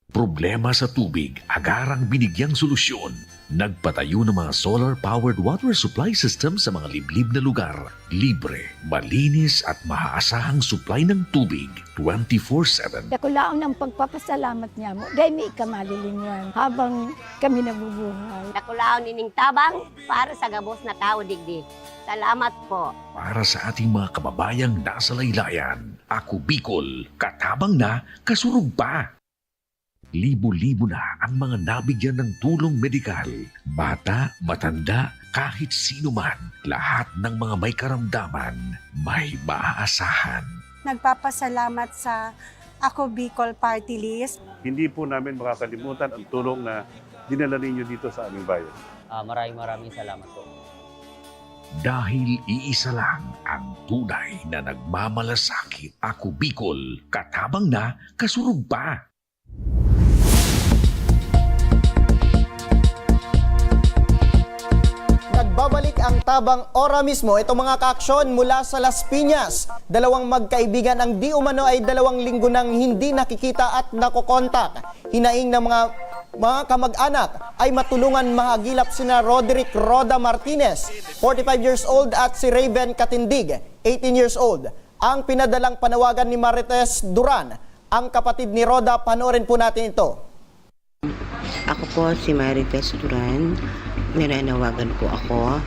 [SPEAKER 1] Problema sa tubig, agarang binigyang solusyon. Nagpatayo ng mga solar-powered water supply system sa mga liblib na lugar. Libre, malinis at maaasahang supply ng tubig 24/7.
[SPEAKER 17] Dakulaon ng pagpapasalamat niya mo, dahil may ikamalilingan habang kami nabubuhay.
[SPEAKER 19] Dakulaon nining tabang para sa Gabos na tao digdig. Salamat po.
[SPEAKER 1] Para sa ating mga kababayang nasa laylayan, Ako Bicol, katabang na, kasurog pa. Libo-libo na ang mga nabigyan ng tulong medikal. Bata, matanda, kahit sino man, lahat ng mga may karamdaman, may maaasahan.
[SPEAKER 20] Nagpapasalamat sa Ako Bicol Party List.
[SPEAKER 14] Hindi po namin makakalimutan ang tulong na dinala ninyo dito sa aming bayan.
[SPEAKER 15] Maraming salamat po.
[SPEAKER 1] Dahil iisa lang ang tunay na nagmamalasakit. Ako Bicol, katabang na, kasurog pa.
[SPEAKER 4] Nagbabalik ang tabang ora mismo. Ito mga kaaksyon mula sa Las Piñas. Dalawang magkaibigan ang di umano ay 2 linggo nang hindi nakikita at nakokontak. Hinaing ng mga kamag-anak ay matulungan mahagilap sina Roderick Roda Martinez, 45 years old, at si Raven Katindig, 18 years old. Ang pinadalang panawagan ni Marites Duran, ang kapatid ni Roda. Panoorin po natin ito.
[SPEAKER 21] Ako po si Marites Duran. Nananawagan po ako.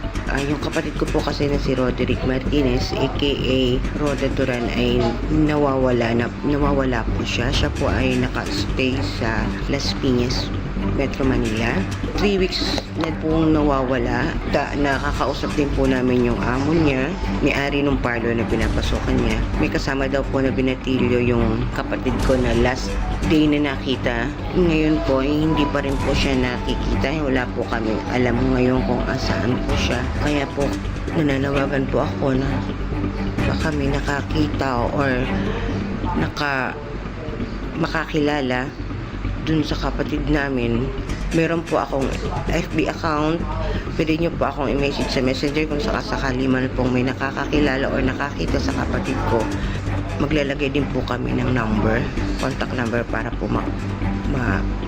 [SPEAKER 21] Yung kapatid ko po kasi na si Roderick Martinez aka Roda Duran ay nawawala po siya. Siya po ay nakastay sa Las Piñas, Metro Manila. 3 weeks na pong nawawala. Nakakausap din po namin yung amo niya, may-ari ng parlor na pinapasokan niya. May kasama daw po na binatilyo yung kapatid ko na last day na nakita. Ngayon po, hindi pa rin po siya nakikita. Wala po kami alam ngayon kung asaan po siya. Kaya po, nananawagan po ako na baka may nakakita or makakilala dun sa kapatid namin. Meron po akong FB account. Pwede nyo po akong i-message sa messenger kung sakasakali man pong may nakakakilala o nakakita sa kapatid ko. Maglalagay din po kami ng contact number para po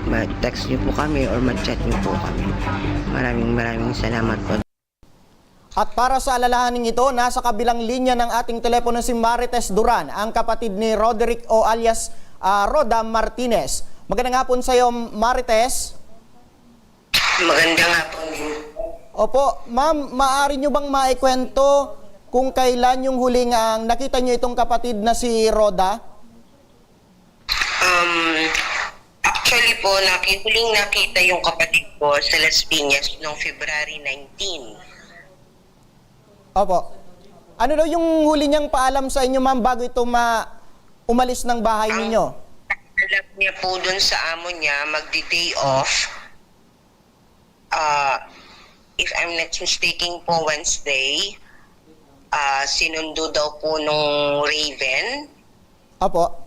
[SPEAKER 21] ma-text nyo po kami or ma-chat nyo po kami. Maraming salamat po.
[SPEAKER 4] At para sa alalahaning ito, nasa kabilang linya ng ating telepono si Marites Duran, ang kapatid ni Roderick o alias Roda Martinez. Magandang hapon sa iyo, Marites.
[SPEAKER 21] Magandang hapon.
[SPEAKER 4] Opo, ma'am, maaari nyo bang maikwento kung kailan yung huling nakita nyo itong kapatid na si Roda?
[SPEAKER 21] Actually po, huling nakita yung kapatid ko sa Las Piñas noong February 19.
[SPEAKER 4] Opo. Ano daw yung huli niyang paalam sa inyo, ma'am, bago ito umalis ng bahay ninyo?
[SPEAKER 21] Alam niya po dun sa amo niya, magdi-day off. If I'm not mistaken po, Wednesday. Sinundo daw po nung Raven.
[SPEAKER 4] Opo.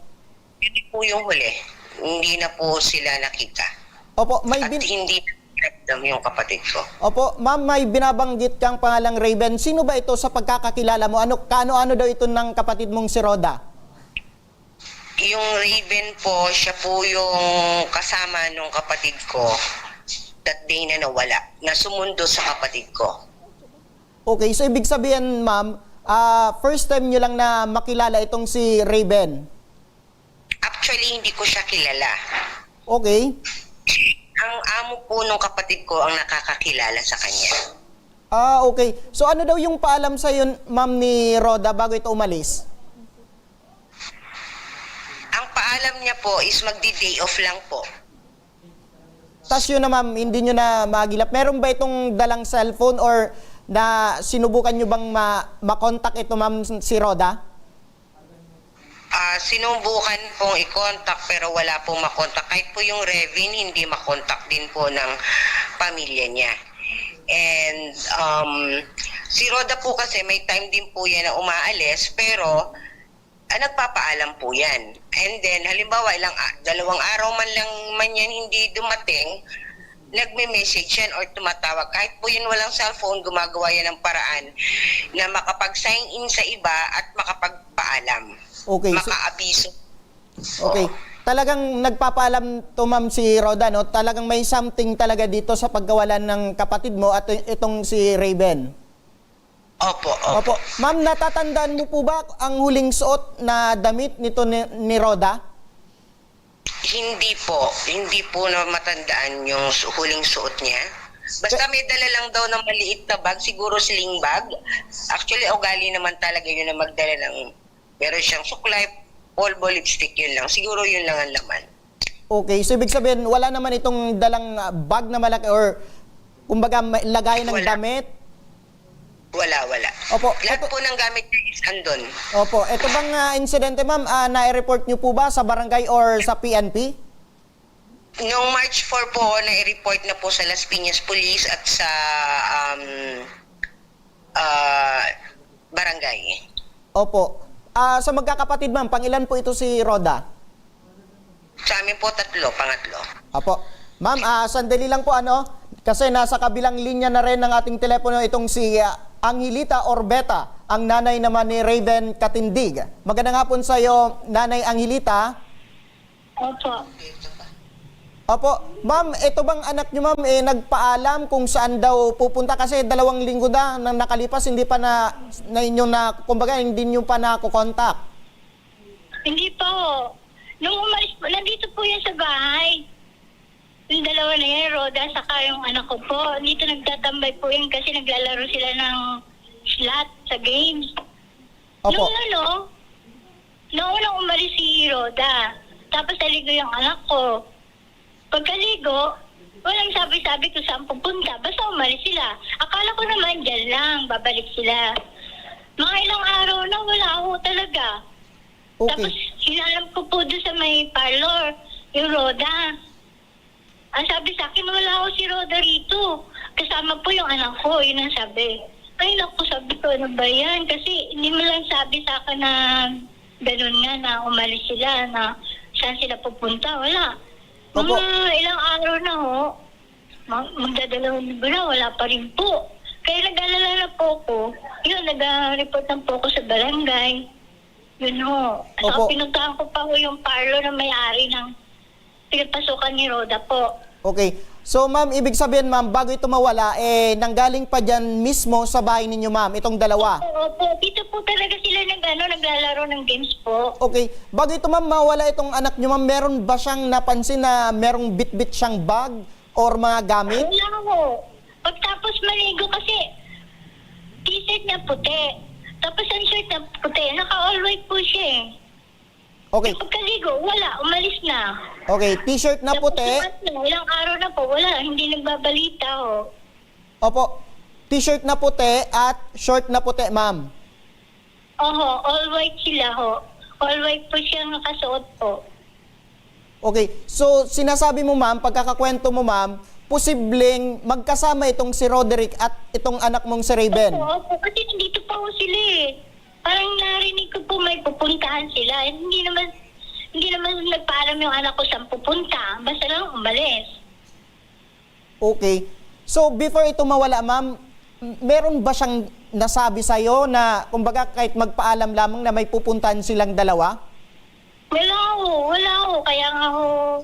[SPEAKER 21] Hindi po yung huli. Hindi na po sila nakita.
[SPEAKER 4] Opo,
[SPEAKER 21] At hindi na yung kapatid ko.
[SPEAKER 4] Opo, ma'am, may binabanggit kang pangalang Raven. Sino ba ito sa pagkakakilala mo? Kaano-ano daw ito ng kapatid mong si Roda?
[SPEAKER 21] Yung Raven po, siya po yung kasama nung kapatid ko that day na nawala, na sumundo sa kapatid ko.
[SPEAKER 4] Okay, so ibig sabihin, ma'am, first time nyo lang na makilala itong si Raven?
[SPEAKER 21] Actually, hindi ko siya kilala.
[SPEAKER 4] Okay.
[SPEAKER 21] Ang amo po nung kapatid ko ang nakakakilala sa kanya.
[SPEAKER 4] Okay. So ano daw yung paalam sa yun, ma'am, ni Roda bago ito umalis?
[SPEAKER 21] Ang paalam niya po is magdi-day off lang po.
[SPEAKER 4] Tapos yun na, ma'am, hindi nyo na magilap. Meron ba itong dalang cellphone or na sinubukan nyo bang makontak ito, ma'am, si Roda?
[SPEAKER 21] Sinubukan pong i-contact pero wala pong makontak. Kahit po yung Revin, hindi makontak din po ng pamilya niya. And si Roda po kasi may time din po yan na umaalis pero nagpapaalam po yan. And then halimbawa dalawang araw man yan hindi dumating, nagme-message yan or tumatawag. Kahit po yun walang cellphone, gumagawa yan ng paraan na makapag-sign in sa iba at makapagpaalam.
[SPEAKER 4] Okay.
[SPEAKER 21] Maka-abiso.
[SPEAKER 4] Okay. Talagang nagpapaalam to, ma'am, si Roda, no? Talagang may something talaga dito sa pagkawalan ng kapatid mo at itong si Raven.
[SPEAKER 21] Opo.
[SPEAKER 4] Ma'am, natatandaan mo po ba ang huling suot na damit nito ni Roda?
[SPEAKER 21] Hindi po na matandaan yung huling suot niya. Basta may dala lang daw ng maliit na bag, siguro sling bag. Actually, ugali naman talaga yun na magdala ng, meron siyang suklay, polvo, lipstick, yun lang. Siguro yun lang ang laman.
[SPEAKER 4] Okay, so ibig sabihin, wala naman itong dalang bag na malaki or kumbaga lagay ng damit?
[SPEAKER 21] Wala.
[SPEAKER 4] Opo.
[SPEAKER 21] Lahat po ng gamit niya is andun.
[SPEAKER 4] Opo. Ito bang insidente, ma'am, na-report niyo po ba sa barangay or sa PNP?
[SPEAKER 21] Noong March 4 po, na-report na po sa Las Piñas Police at sa barangay.
[SPEAKER 4] Opo. Sa magkakapatid, ma'am, pangilan po ito si Roda?
[SPEAKER 21] Sa amin po pangatlo.
[SPEAKER 4] Opo. Ma'am, sandali lang po kasi nasa kabilang linya na rin ng ating telepono itong si Angelita Orbeta, ang nanay naman ni Raven Katindig. Magandang hapon sa iyo, Nanay Angelita.
[SPEAKER 7] Opo.
[SPEAKER 4] Opo. Ma'am, ito bang anak niyo, ma'am, nagpaalam kung saan daw pupunta? Kasi 2 linggo na nang nakalipas, hindi pa kumbaga, hindi niyo pa nakukontak.
[SPEAKER 7] Hindi po. Nung umalis po, nandito po yan sa bahay. Yung dalawa na yan, Roda, saka yung anak ko po. Dito nagtatambay po yan kasi naglalaro sila ng slot sa games.
[SPEAKER 4] Opo.
[SPEAKER 7] Noong unang umalis si Roda, tapos naligo yung anak ko. Pagkaligo, walang sabi-sabi kung saan pupunta. Basta umalis sila. Akala ko naman dyan lang, babalik sila. Mga ilang araw na wala ako talaga.
[SPEAKER 4] Okay.
[SPEAKER 7] Tapos hinalam ko po doon sa may parlor, yung Roda. Ang sabi sa akin, wala ako si Roda rito. Kasama po yung anak ko, yun ang sabi. Ay naku, sabi ko, ano ba yan? Kasi hindi mo lang sabi sa akin na ganun nga na umalis sila, na saan sila pupunta. Wala. Mga ilang araw na magdadalawang linggo na, wala pa rin po. Kaya nag-alala na po ko. Yun, nag-report na po ko sa barangay. Yun ho. At pinuntahan ko pa yung parlor na may-ari ng pinapasukan ni Roda po.
[SPEAKER 4] Okay. So ma'am, ibig sabihin ma'am, bago ito mawala, nanggaling pa dyan mismo sa bahay ninyo ma'am, itong dalawa.
[SPEAKER 7] Opo, dito po talaga sila naglalaro ng games po.
[SPEAKER 4] Okay, bago ito ma'am mawala itong anak nyo ma'am, meron ba siyang napansin na merong bit-bit siyang bag or mga gamit?
[SPEAKER 7] Wala ho. Pagtapos maligo kasi, t-shirt na puti. Tapos ang shirt na puti, naka-all white po siya eh.
[SPEAKER 4] Okay.
[SPEAKER 7] Pagkaligo, wala, umalis na.
[SPEAKER 4] Okay, t-shirt na puti.
[SPEAKER 7] Ilang araw na po, wala, hindi nagbabalita ho.
[SPEAKER 4] Opo, t-shirt na puti at short na puti ma'am.
[SPEAKER 7] Oho, all white sila ho. All white po siyang nakasuot po.
[SPEAKER 4] Okay, so sinasabi mo ma'am, pagkakakwento mo ma'am, posibleng magkasama itong si Roderick at itong anak mong si Raven.
[SPEAKER 7] Opo, kasi nandito pa ho sila eh. Parang narinig ko po may pupuntahan sila. Hindi naman nagpaalam yung anak ko saan pupunta. Basta lang umalis.
[SPEAKER 4] Okay. So before ito mawala ma'am, meron ba siyang nasabi sa'yo na kumbaga kahit magpaalam lamang na may pupuntahan silang dalawa?
[SPEAKER 7] Wala ho. Kaya nga ho,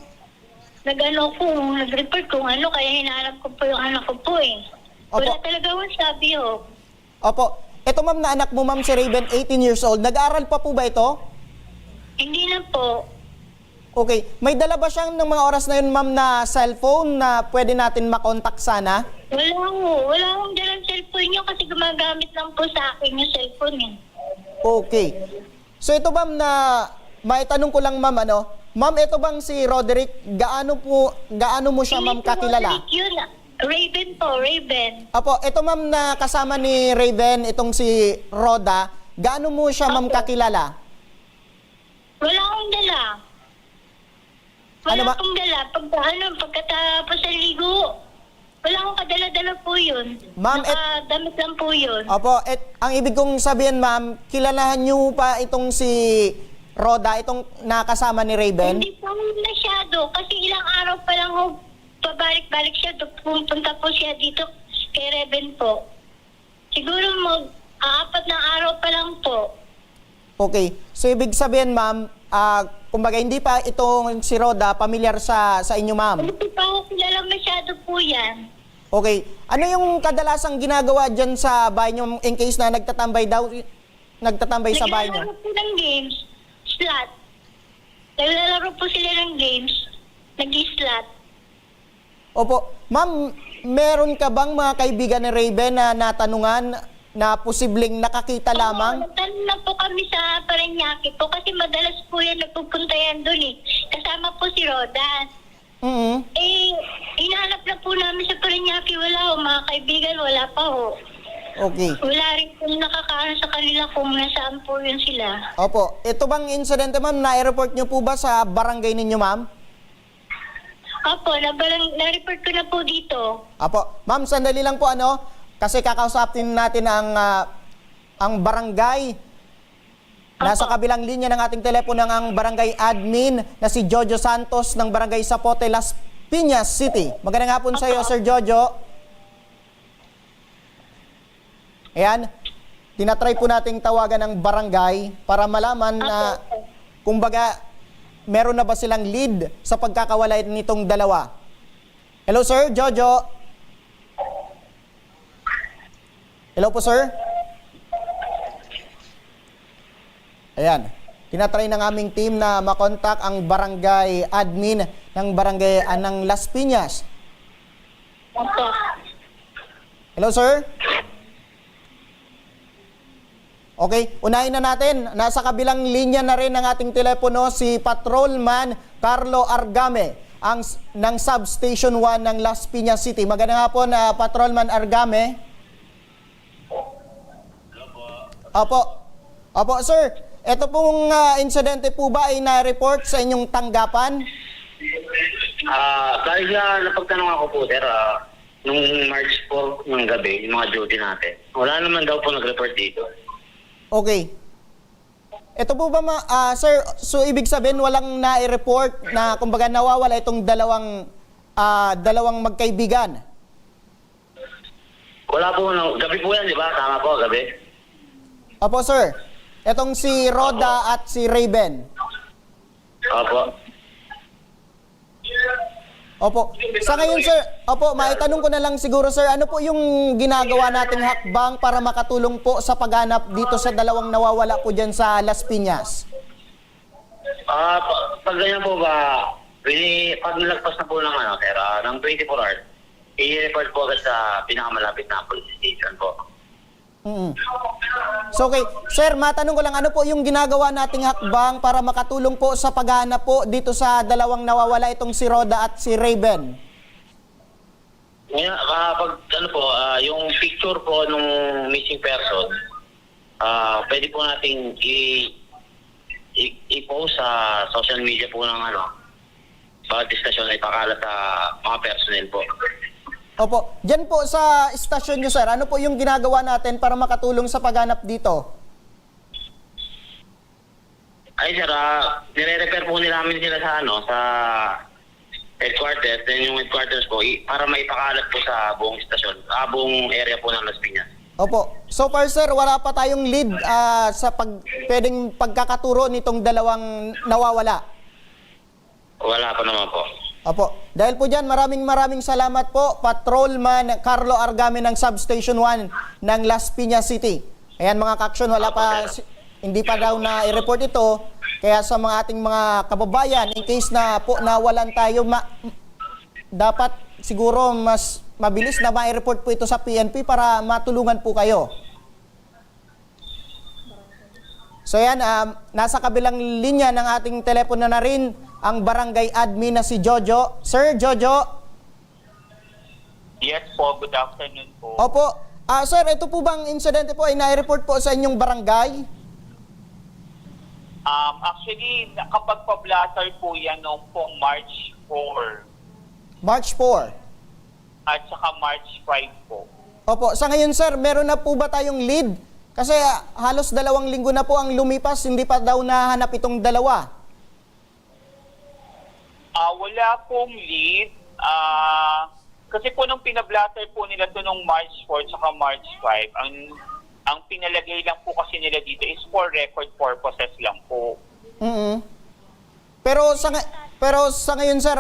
[SPEAKER 7] nag-report kung ano, kaya hinahanap ko po yung anak ko po eh. Wala talaga ho sabi ho.
[SPEAKER 4] Opo. Ito ma'am na anak mo ma'am si Raven, 18 years old. Nag-aaral pa po ba ito?
[SPEAKER 7] Hindi na po.
[SPEAKER 4] Okay. May dala ba siyang ng mga oras na yun ma'am na cellphone na pwede natin makontak sana?
[SPEAKER 7] Wala ho. Wala akong dalang cellphone niyo kasi gumagamit lang po sa akin yung cellphone eh.
[SPEAKER 4] Okay. So ito ma'am na, maitanong ko lang ma'am ma'am ito bang si Roderick, gaano mo siya ma'am kakilala?
[SPEAKER 7] Roderick yun. Raven po, Raven.
[SPEAKER 4] Apo, ito ma'am na kasama ni Raven, itong si Roda, gaano mo siya ma'am kakilala?
[SPEAKER 7] Wala akong dala. Wala akong dala. Pagkatapos sa ligo, wala akong kadala-dala po yun.
[SPEAKER 4] Ma'am,
[SPEAKER 7] Nakadamit lang po yun.
[SPEAKER 4] Opo, ang ibig kong sabihin ma'am, kilalahan niyo pa itong si Roda, itong nakasama ni Raven?
[SPEAKER 7] Hindi po masyado kasi ilang araw pa lang ho, pabalik-balik siya, pupunta po siya dito kay Raven po. Siguro apat na araw pa lang po.
[SPEAKER 4] Okay. So ibig sabihin ma'am, kumbaga hindi pa itong si Roda pamilyar sa inyo ma'am?
[SPEAKER 7] Hindi pa ho kilala masyado po yan.
[SPEAKER 4] Okay. Ano yung kadalasang ginagawa dyan sa bahay niyo in case na nagtatambay sa bahay niyo?
[SPEAKER 7] Naglalaro po ng games, slot. Naglalaro po sila ng games, nag-slot.
[SPEAKER 4] Opo. Ma'am, meron ka bang mga kaibigan ni Raven na natanungan na posibleng nakakita lamang?
[SPEAKER 7] Nagtanong na po kami sa Parañaque po kasi madalas po yan nagpupunta yan doon eh. Kasama po si Roda. Hinahanap na po namin sa Parañaque. Wala ho, mga kaibigan, wala pa ho.
[SPEAKER 4] Okay.
[SPEAKER 7] Wala rin po nakakaano sa kanila kung nasaan po yun sila.
[SPEAKER 4] Opo. Ito bang insidente ma'am, na-report niyo po ba sa barangay ninyo ma'am?
[SPEAKER 7] Opo, na-report ko na po dito.
[SPEAKER 4] Opo. Ma'am, sandali lang po kasi kakausapin natin ang barangay. Nasa kabilang linya ng ating telepono ang barangay admin na si Jojo Santos ng barangay Zapote, Las Piñas City. Magandang hapon sa iyo, Sir Jojo. Ayan, tinatry po nating tawagan ng barangay para malaman na kumbaga meron na ba silang lead sa pagkakawala nitong dalawa. Hello sir, Jojo. Hello po sir. Ayan, tinatry ng aming team na makontak ang barangay admin ng barangay ng Las Piñas. Hello sir. Okay, unahin na natin. Nasa kabilang linya na rin ng ating telepono si Patrolman Carlo Argame ng Substation 1 ng Las Piñas City. Magandang hapon, Patrolman Argame. Opo, sir. Ito pong insidente po ba ay na-report sa inyong tanggapan?
[SPEAKER 3] Dahil napagtanong ako po, sir, nung March 4 ng gabi, yung mga duty natin, wala naman daw po nag-report dito.
[SPEAKER 4] Okay. Ito po ba, sir, so ibig sabihin walang na-report na kumbaga nawawala itong dalawang magkaibigan?
[SPEAKER 3] Wala po, gabi po yan, di ba? Tama po, gabi.
[SPEAKER 4] Opo, sir. Itong si Roda at si Raven.
[SPEAKER 3] Opo.
[SPEAKER 4] Opo. Sa ngayon, sir, maitanong ko na lang siguro, sir, ano po yung ginagawa nating hakbang para makatulong po sa paghanap dito sa dalawang nawawala po dyan sa Las Piñas?
[SPEAKER 3] Pag ganyan po ba, pag nalagpas na po ng, sir, ng 24 hours, i-report po agad sa pinakamalapit na police station po.
[SPEAKER 4] So, okay. Sir, matanong ko lang, ano po yung ginagawa nating hakbang para makatulong po sa paghahanap po dito sa dalawang nawawala, itong si Roda at si Raven?
[SPEAKER 3] Ngayon, yung picture po nung missing person, pwede po nating i-post sa social media po ng bawat istasyon ay pakalat sa mga personnel po.
[SPEAKER 4] Opo. Diyan po sa istasyon nyo, sir, ano po yung ginagawa natin para makatulong sa paghanap dito?
[SPEAKER 3] Ay, sir, nire-repair po namin sila sa headquarters. Then yung headquarters po, para maipakalat po sa buong istasyon, buong area po ng Las Piñas.
[SPEAKER 4] Opo. So far, sir, wala pa tayong lead sa pwedeng pagkakaturo nitong dalawang nawawala.
[SPEAKER 3] Wala pa naman po.
[SPEAKER 4] Opo. Dahil po dyan, maraming salamat po, Patrolman Carlo Argame ng Substation 1 ng Las Piñas City. Ayan mga kaksyon, hindi pa daw na i-report ito. Kaya sa mga ating mga kababayan, in case na po nawalan tayo, dapat siguro mas mabilis na ma-report po ito sa PNP para matulungan po kayo. So yan, nasa kabilang linya ng ating telepono na rin ang barangay admin na si Jojo. Sir Jojo?
[SPEAKER 8] Yes po, good afternoon po.
[SPEAKER 4] Opo. Sir, ito po bang insidente po ay na-report po sa inyong barangay?
[SPEAKER 8] Actually, nakapagpa-blatter po yan noong pong March 4.
[SPEAKER 4] March 4?
[SPEAKER 8] At saka March 5 po.
[SPEAKER 4] Opo. Sa ngayon, sir, meron na po ba tayong lead? Kasi halos 2 linggo na po ang lumipas, hindi pa daw nahanap itong dalawa.
[SPEAKER 8] Wala pong lead. Kasi po nung pinablatter po nila ito nung March 4 saka March 5, ang pinalagay lang po kasi nila dito is for record purposes lang po.
[SPEAKER 4] Pero sa ngayon, sir,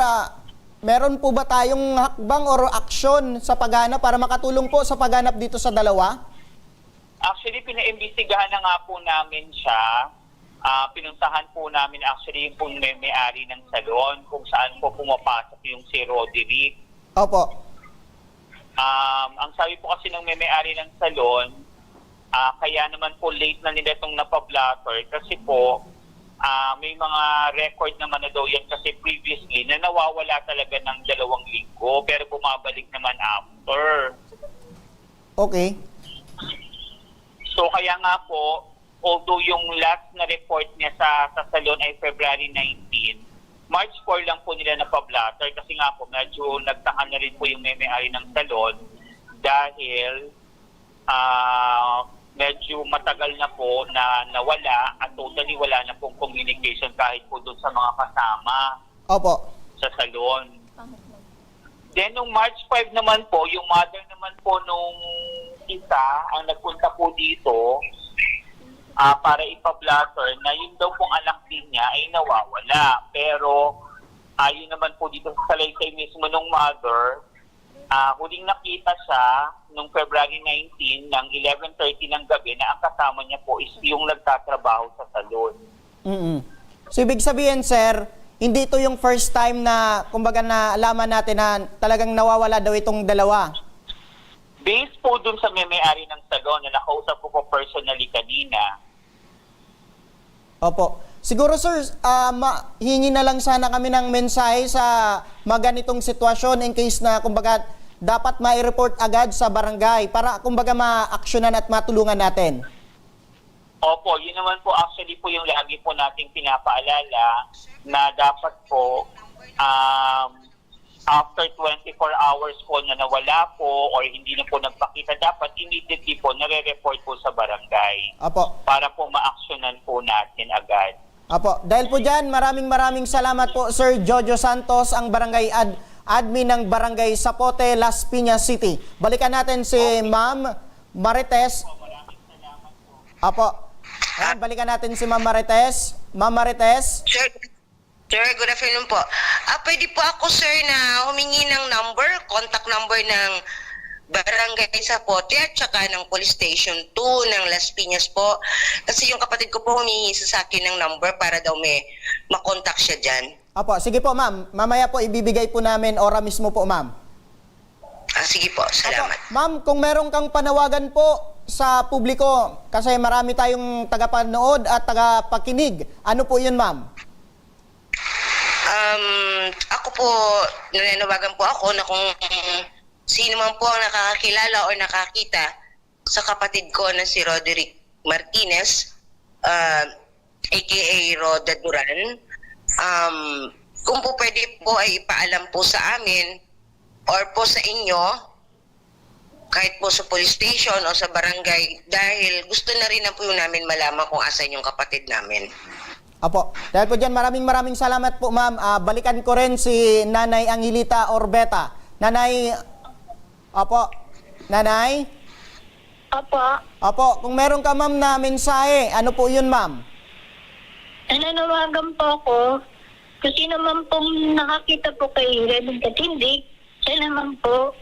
[SPEAKER 4] meron po ba tayong hakbang or aksyon sa paghanap para makatulong po sa paghanap dito sa dalawa?
[SPEAKER 8] Actually, pinaimbestigahan na nga po namin siya. Pinuntahan po namin actually yung pong may-ari ng salon kung saan po pumapasok yung si Roderick.
[SPEAKER 4] Opo.
[SPEAKER 8] Ang sabi po kasi ng may-ari ng salon, kaya naman po late na nila itong napablatter kasi po may mga record naman na daw yan kasi previously na nawawala talaga ng 2 linggo pero bumabalik naman after.
[SPEAKER 4] Okay.
[SPEAKER 8] So kaya nga po, although yung last na report niya sa salon ay February 19, March 4 lang po nila napablatter kasi nga po medyo nagtaka na rin po yung may-ari ng salon dahil medyo matagal na po na nawala at totally wala na pong communication kahit po doon sa mga kasama.
[SPEAKER 4] Opo.
[SPEAKER 8] Sa salon. Then nung March 5 naman po, yung mother naman po nung isa ang nagpunta po dito para ipablatter na yun daw pong anak din niya ay nawawala. Pero yun naman po dito sa salaysay mismo nung mother, huling nakita siya nung February 19 ng 11:30 ng gabi na ang kasama niya po is yung nagtatrabaho sa salon.
[SPEAKER 4] So ibig sabihin, sir, hindi ito yung first time na kumbaga na alaman natin na talagang nawawala daw itong dalawa?
[SPEAKER 8] Based po dun sa may-ari ng salon na nakausap ko personally kanina.
[SPEAKER 4] Opo. Siguro, sir, hingi na lang sana kami ng mensahe sa mga ganitong sitwasyon in case na kumbaga dapat mai-report agad sa barangay para kumbaga ma-aksyonan at matulungan natin.
[SPEAKER 8] Opo, yun naman po actually po yung lagi po nating pinapaalala na dapat po after 24 hours po na nawala po or hindi na po nagpakita, dapat immediately po nare-report po sa barangay.
[SPEAKER 4] Apo.
[SPEAKER 8] Para po ma-aksyonan po natin agad.
[SPEAKER 4] Apo. Dahil po dyan, maraming salamat po, Sir Jojo Santos, ang barangay admin ng Barangay Zapote, Las Piñas City. Balikan natin si Ma'am Marites. Apo. Ayan, balikan natin si Ma'am Marites. Ma'am Marites.
[SPEAKER 22] Sir, good afternoon po.
[SPEAKER 21] Pwede po ako, sir, na humingi ng contact number ng barangay Zapote at saka ng police station 2 ng Las Piñas po. Kasi yung kapatid ko po humingi sa akin ng number para daw may makontak siya dyan.
[SPEAKER 4] Apo, sige po ma'am. Mamaya po ibibigay po namin ora mismo po ma'am.
[SPEAKER 21] Sige po, salamat.
[SPEAKER 4] Ma'am, kung meron kang panawagan po sa publiko, kasi marami tayong tagapanood at tagapakinig, ano po yun ma'am?
[SPEAKER 21] Ako po, nananawagan po ako na kung sino man po ang nakakakilala o nakakita sa kapatid ko na si Roderick Martinez, aka Roda Duran, kung po pwede po ay ipaalam po sa amin or po sa inyo, kahit po sa police station o sa barangay, dahil gusto na rin na po namin malaman kung asan yung kapatid namin.
[SPEAKER 4] Apo, dahil po dyan maraming salamat po ma'am. Balikan ko rin si Nanay Angelita Orbeta. Nanay, Apo, Nanay? Apo, kung meron ka ma'am na mensahe, ano po yun ma'am?
[SPEAKER 7] Nananawagan po ako kasi naman pong nakakita po kay Reverend Katindig, siya naman po,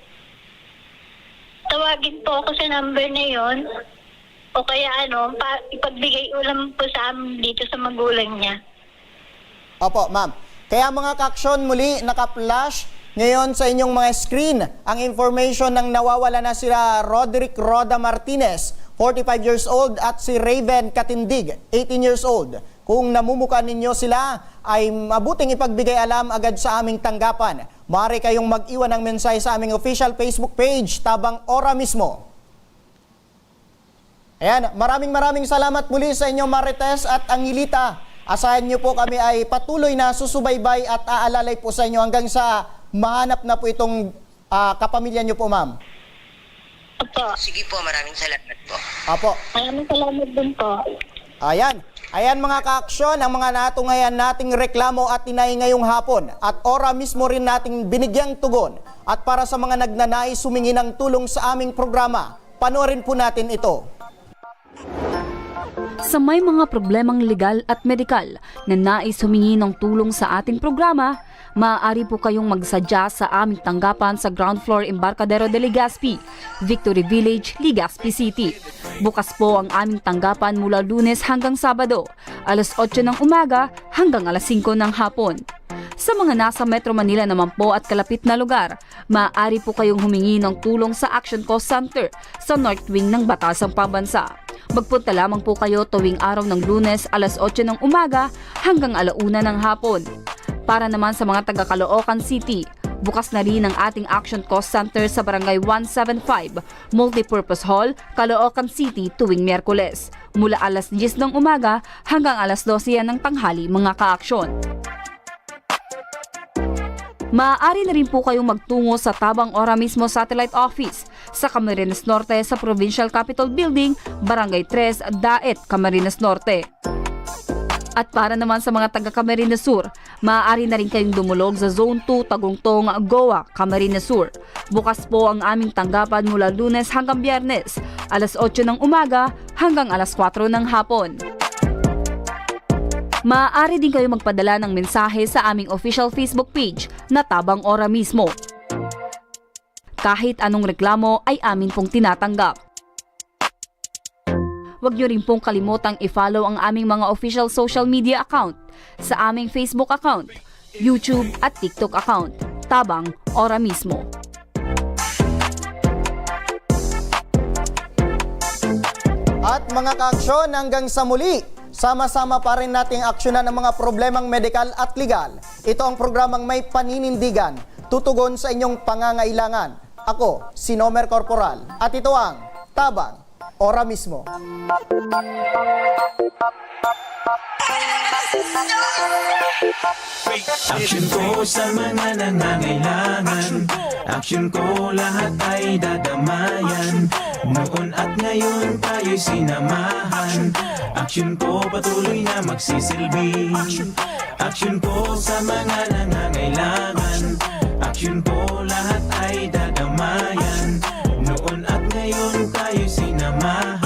[SPEAKER 7] tawagin po ako sa number na yon o kaya ipagbigay ulam po sa amin dito sa magulang niya.
[SPEAKER 4] Opo, ma'am. Kaya mga kaaksyon, muli naka-flash ngayon sa inyong mga screen ang information ng nawawala na sila Roderick Roda Martinez, 45 years old, at si Raven Katindig, 18 years old. Kung namumukan ninyo sila, ay mabuting ipagbigay alam agad sa aming tanggapan. Maaari kayong mag-iwan ng mensahe sa aming official Facebook page, Tabang Ora mismo. Ayan, maraming salamat muli sa inyo Marites at Angelita. Asahan niyo po kami ay patuloy na susubaybay at aalalay po sa inyo hanggang sa mahanap na po itong kapamilya niyo po, ma'am.
[SPEAKER 7] Opo.
[SPEAKER 21] Sige po, maraming salamat po.
[SPEAKER 4] Apo.
[SPEAKER 7] Maraming salamat din po.
[SPEAKER 4] Ayan mga kaaksyon, ang mga natunghayan nating reklamo at tinay ngayong hapon at ora mismo rin nating binigyang tugon. At para sa mga nagnanais humingi ng tulong sa aming programa, panoorin po natin ito.
[SPEAKER 6] Sa may mga problemang legal at medikal na nais humingi ng tulong sa ating programa, maaari po kayong magsadya sa aming tanggapan sa ground floor Embarcadero de Legazpi, Victory Village, Legazpi City. Bukas po ang aming tanggapan mula Lunes hanggang Sabado, alas 8 ng umaga hanggang alas 5 ng hapon. Sa mga nasa Metro Manila naman po at kalapit na lugar, maaari po kayong humingi ng tulong sa Action Cost Center sa North Wing ng Batasang Pambansa. Magpunta lamang po kayo tuwing araw ng Lunes alas 8 ng umaga hanggang alauna ng hapon. Para naman sa mga taga Caloocan City, bukas na rin ang ating Action Cost Center sa Barangay 175, Multipurpose Hall, Caloocan City tuwing Miyerkules, mula alas 10 ng umaga hanggang alas 12 ng tanghali mga kaaksyon. Maaari na rin po kayong magtungo sa Tabang Ora mismo Satellite Office sa Camarines Norte sa Provincial Capitol Building, Barangay 3, Daet, Camarines Norte. At para naman sa mga taga Camarines Sur, maaari na rin kayong dumulog sa Zone 2, Tagungtong, Goa, Camarines Sur. Bukas po ang aming tanggapan mula Lunes hanggang Biyernes, alas 8 ng umaga hanggang alas 4 ng hapon. Maaari din kayo magpadala ng mensahe sa aming official Facebook page na Tabang Ora mismo. Kahit anong reklamo ay amin pong tinatanggap. Huwag niyo rin pong kalimutang i-follow ang aming mga official social media account sa aming Facebook account, YouTube at TikTok account, Tabang Ora mismo.
[SPEAKER 4] At mga kaaksyon, hanggang sa muli, sama-sama pa rin nating aksyonan ang mga problemang medikal at legal. Ito ang programang may paninindigan, tutugon sa inyong pangangailangan. Ako, si Nomer Corporal, at ito ang Tabang Ora mismo.
[SPEAKER 22] Action ko sa mga nangangailangan, action ko lahat ay dadamayan. Noon at ngayon tayo'y sinamahan, action ko patuloy na magsisilbi. Action ko sa mga nangangailangan, action ko lahat ay dadamayan. Noon at ngayon tayo'y sinamahan.